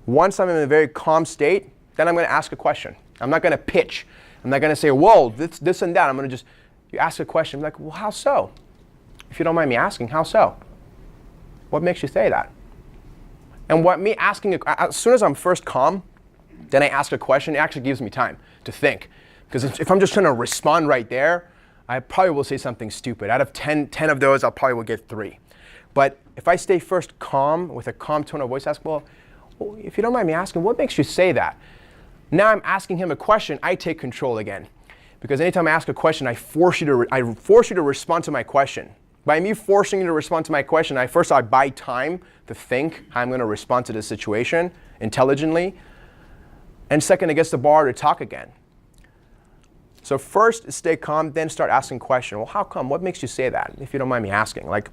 Once I'm in a very calm state, then I'm going to ask a question. I'm not going to pitch. I'm not going to say, whoa, this and that. I'm going to just, you ask a question, like, well, how so? If you don't mind me asking, how so? What makes you say that? And what me asking, as soon as I'm first calm, then I ask a question, it actually gives me time to think. Because if I'm just trying to respond right there, I probably will say something stupid. Out of 10 of those, I'll probably will get 3. But if I stay first calm, with a calm tone of voice, ask, well, if you don't mind me asking, what makes you say that? Now I'm asking him a question, I take control again. Because anytime I ask a question, I force you to respond to my question. By me forcing you to respond to my question, I buy time to think how I'm going to respond to this situation intelligently. And second, it gets the bar to talk again. So first, stay calm, then start asking questions. Well, how come? What makes you say that, if you don't mind me asking? Like,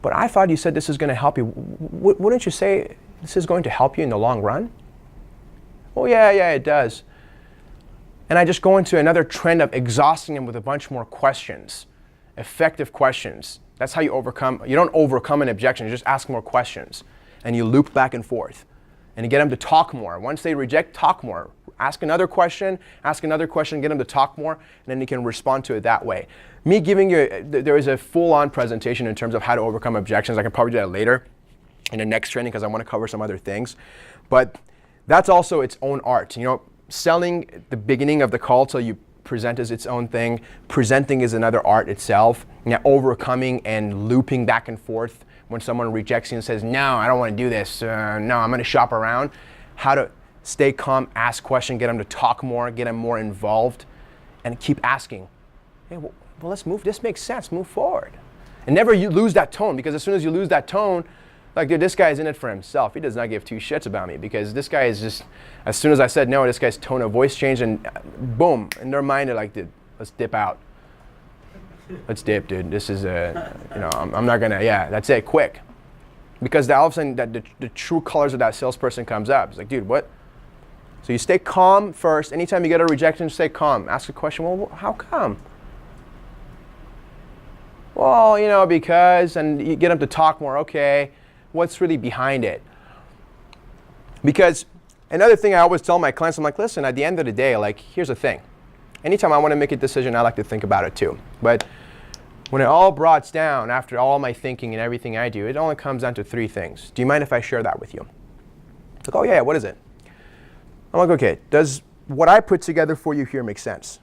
but I thought you said this is going to help you. Wouldn't you say this is going to help you in the long run? Oh, yeah, it does. And I just go into another trend of exhausting them with a bunch more questions, effective questions. That's how you don't overcome an objection, you just ask more questions. And you loop back and forth. And you get them to talk more. Once they reject, talk more. Ask another question, get them to talk more, and then you can respond to it that way. Me giving you, there is a full-on presentation in terms of how to overcome objections. I can probably do that later in the next training because I want to cover some other things. But that's also its own art. You know, selling at the beginning of the call till you present is its own thing. Presenting is another art itself. Now, overcoming and looping back and forth when someone rejects you and says, no, I don't want to do this. No, I'm going to shop around. How to stay calm, ask questions, get them to talk more, get them more involved, and keep asking. Hey, well, let's move. This makes sense. Move forward. And never you lose that tone, because as soon as you lose that tone, like, dude, this guy's in it for himself. He does not give 2 shits about me, because this guy is just, as soon as I said no, this guy's tone of voice changed, and boom, in their mind, they're like, dude, let's dip out. Let's dip, dude. This is I'm not gonna, that's it, quick. Because all of a sudden, the true colors of that salesperson comes up. It's like, dude, what? So you stay calm first. Anytime you get a rejection, stay calm. Ask a question, well, how come? Well, because, and you get them to talk more. Okay, what's really behind it? Because another thing I always tell my clients, I'm like, listen, at the end of the day, like, here's the thing. Anytime I want to make a decision, I like to think about it too. But when it all broads down, after all my thinking and everything I do, it only comes down to 3 things. Do you mind if I share that with you? It's like, oh yeah, what is it? I'm like, okay, does what I put together for you here make sense?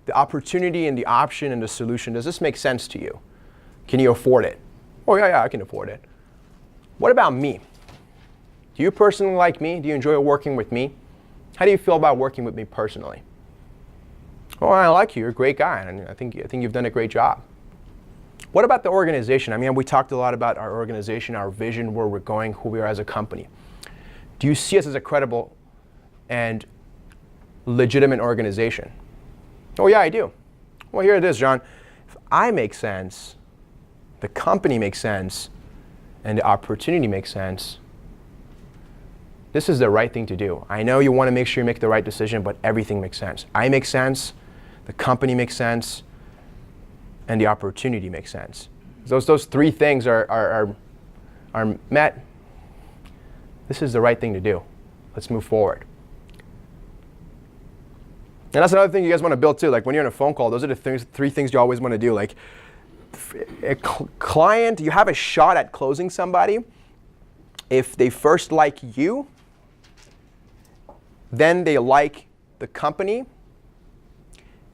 The opportunity and the option and the solution, does this make sense to you? Can you afford it? Oh yeah, I can afford it. What about me? Do you personally like me? Do you enjoy working with me? How do you feel about working with me personally? Oh, I like you. You're a great guy, and I think you've done a great job. What about the organization? I mean, we talked a lot about our organization, our vision, where we're going, who we are as a company. Do you see us as a credible and legitimate organization? Oh yeah, I do. Well, here it is, John. If I make sense, the company makes sense, and the opportunity makes sense, this is the right thing to do. I know you want to make sure you make the right decision, but everything makes sense. I make sense, the company makes sense, and the opportunity makes sense. Those three things are met. This is the right thing to do. Let's move forward. And that's another thing you guys want to build too. Like when you're in a phone call, those are the three things you always want to do. Like a client, you have a shot at closing somebody if they first like you, then they like the company,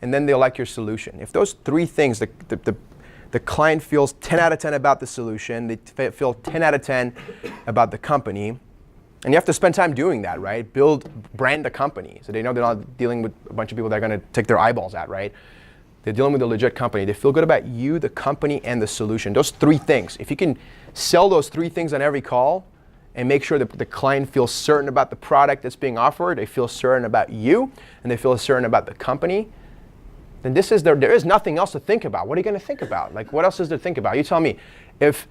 and then they like your solution. If those three things, the client feels 10 out of 10 about the solution, they feel 10 out of 10 about the company, and you have to spend time doing that, right? Brand the company, so they know they're not dealing with a bunch of people that are going to take their eyeballs at, right? They're dealing with a legit company. They feel good about you, the company, and the solution. Those three things. If you can sell those three things on every call and make sure that the client feels certain about the product that's being offered, they feel certain about you, and they feel certain about the company, then there is nothing else to think about. What are you going to think about? Like, what else is there to think about? You tell me. If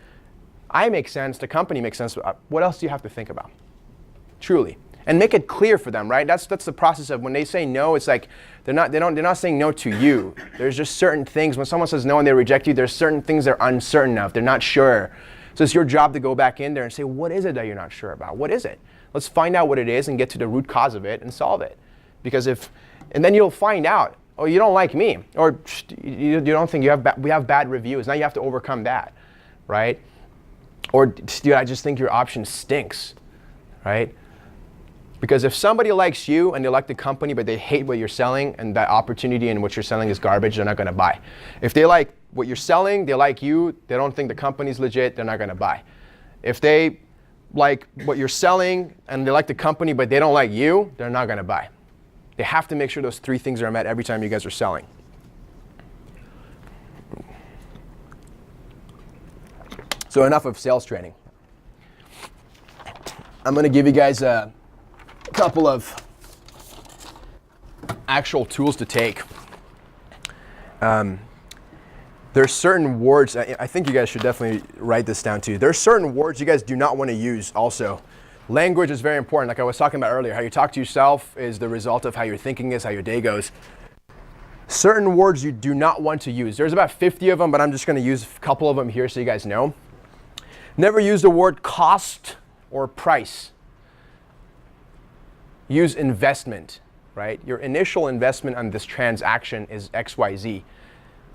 I make sense, the company makes sense, what else do you have to think about? Truly. And make it clear for them, right? That's the process of when they say no, it's like they're not saying no to you. There's just certain things. When someone says no and they reject you, there's certain things they're uncertain of. They're not sure. So it's your job to go back in there and say, what is it that you're not sure about? What is it? Let's find out what it is and get to the root cause of it and solve it. And then you'll find out, oh, you don't like me, or you don't think we have bad reviews. Now you have to overcome that, right? Or, dude, I just think your option stinks, right? Because if somebody likes you and they like the company, but they hate what you're selling and that opportunity and what you're selling is garbage, they're not going to buy. If they like what you're selling, they like you, they don't think the company's legit, they're not going to buy. If they like what you're selling and they like the company, but they don't like you, they're not going to buy. They have to make sure those three things are met every time you guys are selling. So enough of sales training. I'm going to give you guys a couple of actual tools to take. There's certain words, I think you guys should definitely write this down too. There's certain words you guys do not want to use also. Language is very important. Like I was talking about earlier, how you talk to yourself is the result of how your thinking is, how your day goes. Certain words you do not want to use. There's about 50 of them, but I'm just going to use a couple of them here so you guys know. Never use the word cost or price. Use investment, right? Your initial investment on this transaction is XYZ.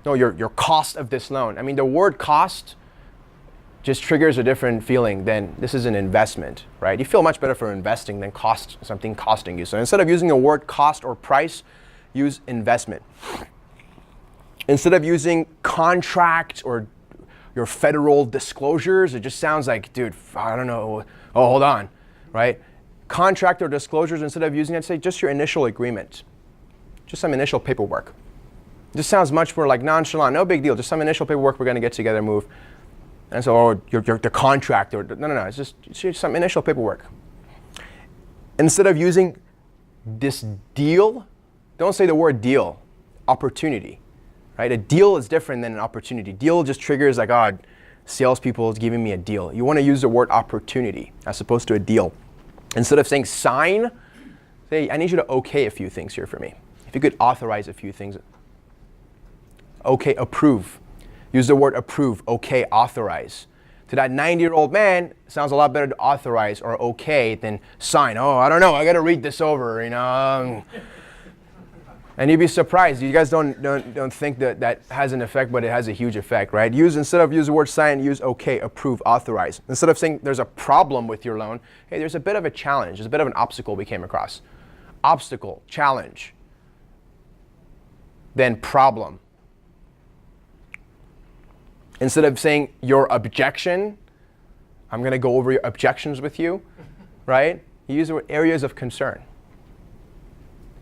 No, your cost of this loan. I mean, the word cost just triggers a different feeling than this is an investment, right? You feel much better for investing than something costing you. So instead of using the word cost or price, use investment. Instead of using contract or your federal disclosures, it just sounds like, dude, I don't know. Oh, hold on, right? Contract or disclosures, instead of using it, say just your initial agreement. Just some initial paperwork. Just sounds much more like nonchalant, no big deal. Just some initial paperwork we're going to get together and move. And so, the contract, or no, it's just some initial paperwork. Instead of using this deal, don't say the word deal, opportunity, right? A deal is different than an opportunity. Deal just triggers like, oh, salespeople is giving me a deal. You want to use the word opportunity as opposed to a deal. Instead of saying sign, say, I need you to okay a few things here for me. If you could authorize a few things. Okay, approve. Use the word approve, okay, authorize. To that 90-year-old man, it sounds a lot better to authorize or okay than sign. Oh, I don't know, I gotta read this over, you know. And you'd be surprised. You guys don't think that has an effect, but it has a huge effect, right? Instead of use the word sign, use okay, approve, authorize. Instead of saying there's a problem with your loan, hey, there's a bit of a challenge. There's a bit of an obstacle we came across. Obstacle, challenge, then problem. Instead of saying your objection, I'm going to go over your objections with you, right? You use the word areas of concern.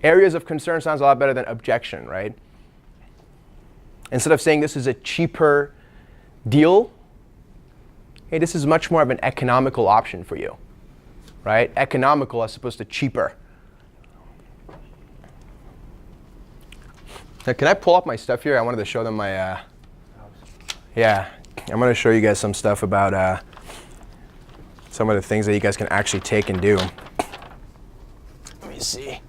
Areas of concern sounds a lot better than objection, right? Instead of saying this is a cheaper deal, hey, this is much more of an economical option for you, right? Economical as opposed to cheaper, Now, can I pull up my stuff here? I wanted to show them my, yeah, I'm going to show you guys some stuff about some of the things that you guys can actually take and do. Let me see.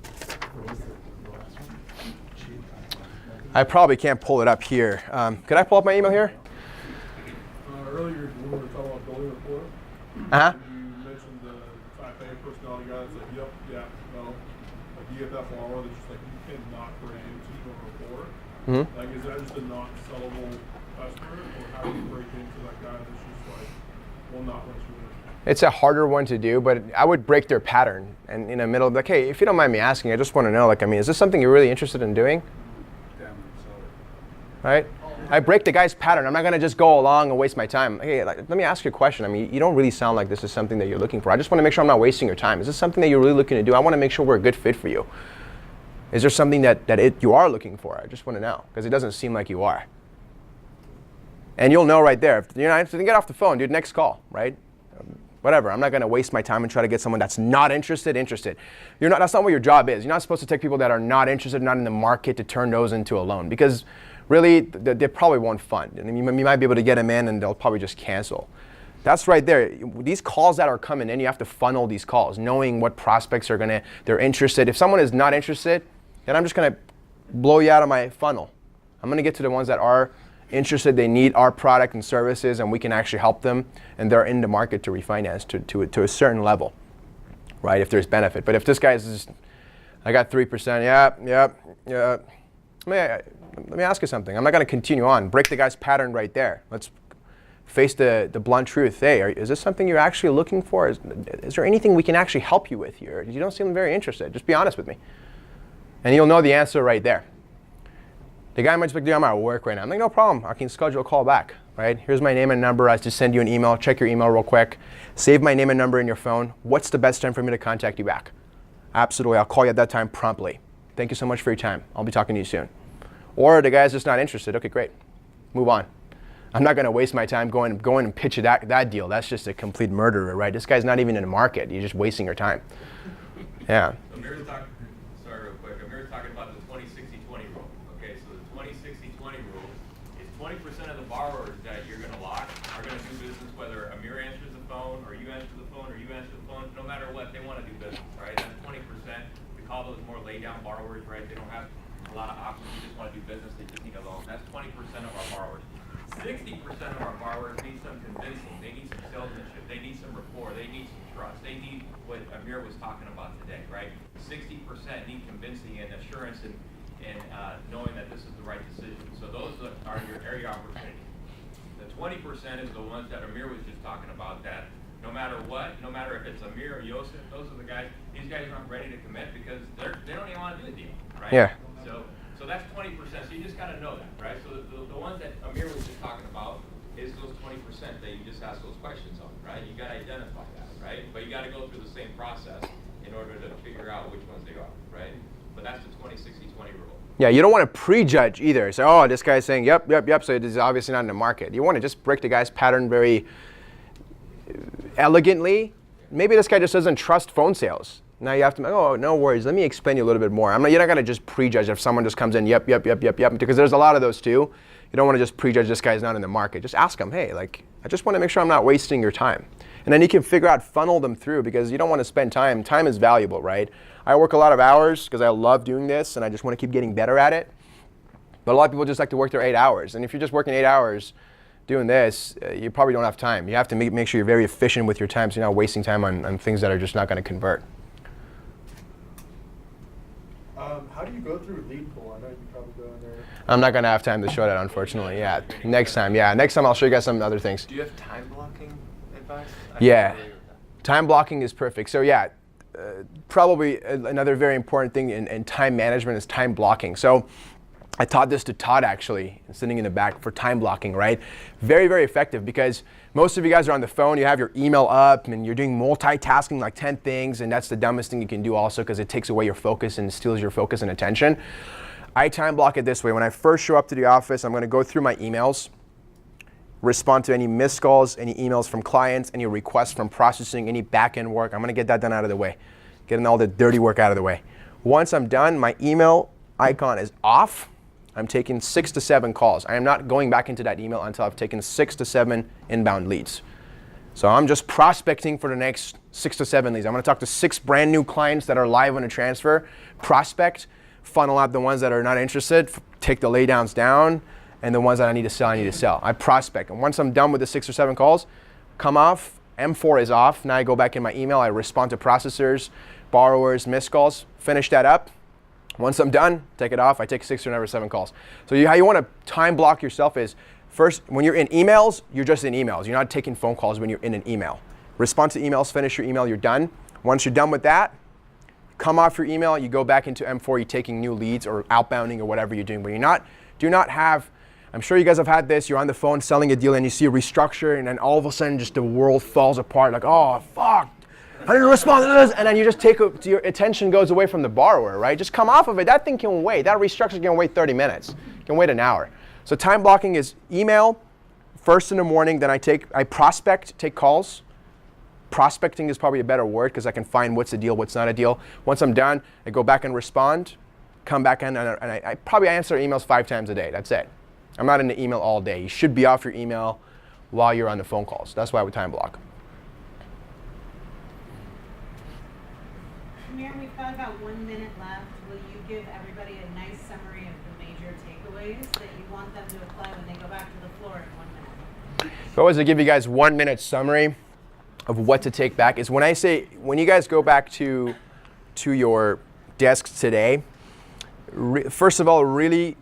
I probably can't pull it up here. Could I pull up my email here? Earlier, when we were talking about building rapport, Uh-huh. you mentioned the type A personality guy that's like, yep, yeah, no. Like, you get that borrower that's just like, you cannot break into the rapport. Mm-hmm. Like, is that just a not sellable customer, or how do you break into that guy that's just like, will not let you in? It's a harder one to do, but I would break their pattern. And in the middle, like, hey, if you don't mind me asking, I just want to know, like, I mean, is this something you're really interested in doing? Damn, so. Right? I break the guy's pattern. I'm not going to just go along and waste my time. Hey, like, let me ask you a question. I mean, you don't really sound like this is something that you're looking for. I just want to make sure I'm not wasting your time. Is this something that you're really looking to do? I want to make sure we're a good fit for you. Is there something that you are looking for? I just want to know, because it doesn't seem like you are. And you'll know right there. If you're not interested, then get off the phone, dude. Next call, right? Whatever. I'm not going to waste my time and try to get someone that's not interested. You're not. That's not what your job is. You're not supposed to take people that are not interested, not in the market, to turn those into a loan, because really, they probably won't fund. And you might be able to get them in, and they'll probably just cancel. That's right there. These calls that are coming in, you have to funnel these calls, knowing what prospects they're interested. If someone is not interested, then I'm just going to blow you out of my funnel. I'm going to get to the ones that are interested, they need our product and services, and we can actually help them, and they're in the market to refinance to a certain level, right, if there's benefit. But if this guy is just, I got 3%, yeah. Let me ask you something. I'm not going to continue on. Break the guy's pattern right there. Let's face the blunt truth. Hey, is this something you're actually looking for? Is there anything we can actually help you with here? You don't seem very interested. Just be honest with me. And you'll know the answer right there. The guy might just be like, dude, I'm at work right now. I'm like, no problem. I can schedule a call back, right? Here's my name and number. I just send you an email. Check your email real quick. Save my name and number in your phone. What's the best time for me to contact you back? Absolutely. I'll call you at that time promptly. Thank you so much for your time. I'll be talking to you soon. Or the guy's just not interested. Okay, great. Move on. I'm not going to waste my time going and pitch that deal. That's just a complete murderer, right? This guy's not even in the market. You're just wasting your time. Yeah. Amir's talking about the 20-60-20 rule. Okay, so the 20-60-20 rule is 20% of the borrowers that you're going to lock are going to do business whether Amir answers the phone or you answer the phone or you answer the phone. No matter what, they want to do business, right? That's 20%. We call those more lay-down borrowers, right? They don't have a lot of options. They just want to do business. They just need a loan. That's 20% of our borrowers. 60% of our borrowers need some convincing. They need some salesmanship. They need some rapport. They need some trust. They need what Amir was talking about today, right? 60% need convincing and assurance and knowing that this is the right decision. So those are your area opportunities. The 20% is the ones that Amir was just talking about, that no matter what, no matter if it's Amir or Yosef, those are the guys, these guys aren't ready to commit because they don't even want to do the deal, right? Yeah. So that's 20%. So you just got to know that, right? So the ones that Amir was just talking about is those 20% that you just ask those questions on, right? You got to identify that, right? But you got to go through the same process in order to figure out which ones they are, right? But that's the 20-60-20 rule. Yeah, you don't want to prejudge either. Say, oh, this guy's saying, yep, so it is obviously not in the market. You want to just break the guy's pattern very elegantly. Maybe this guy just doesn't trust phone sales. Now you have to, oh, no worries. Let me explain you a little bit more. You're not going to just prejudge if someone just comes in, yep, because there's a lot of those too. You don't want to just prejudge this guy's not in the market. Just ask him, hey, like, I just want to make sure I'm not wasting your time. And then you can figure out, funnel them through, because you don't want to spend time. Time is valuable, right? I work a lot of hours because I love doing this and I just want to keep getting better at it. But a lot of people just like to work their 8 hours. And if you're just working 8 hours doing this, you probably don't have time. You have to make sure you're very efficient with your time so you're not wasting time on things that are just not going to convert. How do you go through lead pool? I know you probably go in there. I'm not going to have time to show that, unfortunately. Yeah, next time. Yeah, next time I'll show you guys some other things. Do you have time blocking advice? Yeah, time blocking is perfect. So yeah, probably another very important thing in time management is time blocking. So I taught this to Todd, actually, sitting in the back, for time blocking, right? Very, very effective, because most of you guys are on the phone, you have your email up, and you're doing multitasking, like 10 things, and that's the dumbest thing you can do also, because it takes away your focus and steals your focus and attention. I time block it this way. When I first show up to the office, I'm going to go through my emails, respond to any missed calls, any emails from clients, any requests from processing, any back-end work. I'm going to get that done out of the way, getting all the dirty work out of the way. Once I'm done, my email icon is off. I'm taking 6 to 7 calls. I am not going back into that email until I've taken 6 to 7 inbound leads. So I'm just prospecting for the next 6 to 7 leads. I'm going to talk to 6 brand new clients that are live on a transfer, prospect, funnel out the ones that are not interested, take the laydowns down, and the ones that I need to sell, I prospect. And once I'm done with the 6 or 7 calls, come off, M4 is off. Now I go back in my email, I respond to processors, borrowers, missed calls, finish that up. Once I'm done, take it off. I take 6 or 7 calls. So how you want to time block yourself is, first, when you're in emails, you're just in emails. You're not taking phone calls when you're in an email. Respond to emails, finish your email, you're done. Once you're done with that, come off your email, you go back into M4, you're taking new leads or outbounding or whatever you're doing. But do not have, I'm sure you guys have had this, you're on the phone selling a deal and you see a restructure and then all of a sudden just the world falls apart, like, oh, fuck, I need to respond to this. And then you just your attention goes away from the borrower, right? Just come off of it. That thing can wait. That restructure can wait 30 minutes. It can wait an hour. So time blocking is email, first in the morning, then I prospect, take calls. Prospecting is probably a better word because I can find what's a deal, what's not a deal. Once I'm done, I go back and respond, come back in, and I probably answer emails 5 times a day. That's it. I'm not in the email all day. You should be off your email while you're on the phone calls. That's why we time block. Amir, we've got about 1 minute left. Will you give everybody a nice summary of the major takeaways that you want them to apply when they go back to the floor in 1 minute? If I was to give you guys 1 minute summary of what to take back, is when you guys go back to your desks today, first of all, really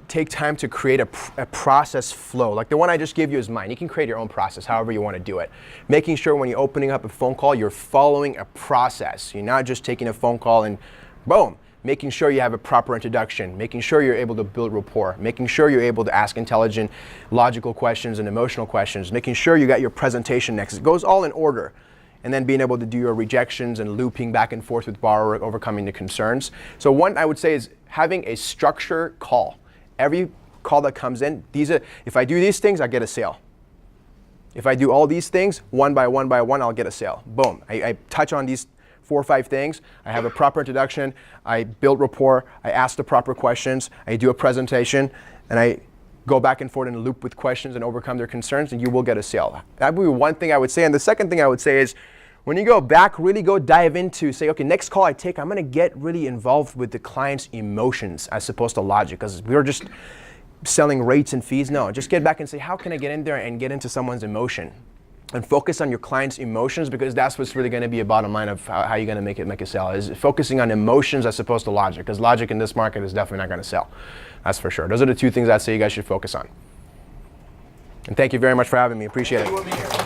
take time to create a process flow. Like the one I just gave you is mine. You can create your own process, however you want to do it. Making sure when you're opening up a phone call, you're following a process. You're not just taking a phone call and boom. Making sure you have a proper introduction, making sure you're able to build rapport, making sure you're able to ask intelligent, logical questions and emotional questions, making sure you got your presentation next. It goes all in order. And then being able to do your rejections and looping back and forth with borrower, overcoming the concerns. So one I would say is having a structure call. Every call that comes in, if I do these things, I get a sale. If I do all these things, one by one, I'll get a sale. Boom. I touch on these 4 or 5 things. I have a proper introduction. I build rapport. I ask the proper questions. I do a presentation. And I go back and forth in a loop with questions and overcome their concerns, and you will get a sale. That would be one thing I would say. And the second thing I would say is, when you go back, really go dive into, say, okay, next call I take, I'm going to get really involved with the client's emotions as opposed to logic, because we're just selling rates and fees. No, just get back and say, how can I get in there and get into someone's emotion? And focus on your client's emotions, because that's what's really going to be a bottom line of how you're going to make a sale, is focusing on emotions as opposed to logic, because logic in this market is definitely not going to sell. That's for sure. Those are the 2 things I'd say you guys should focus on. And thank you very much for having me. Appreciate it.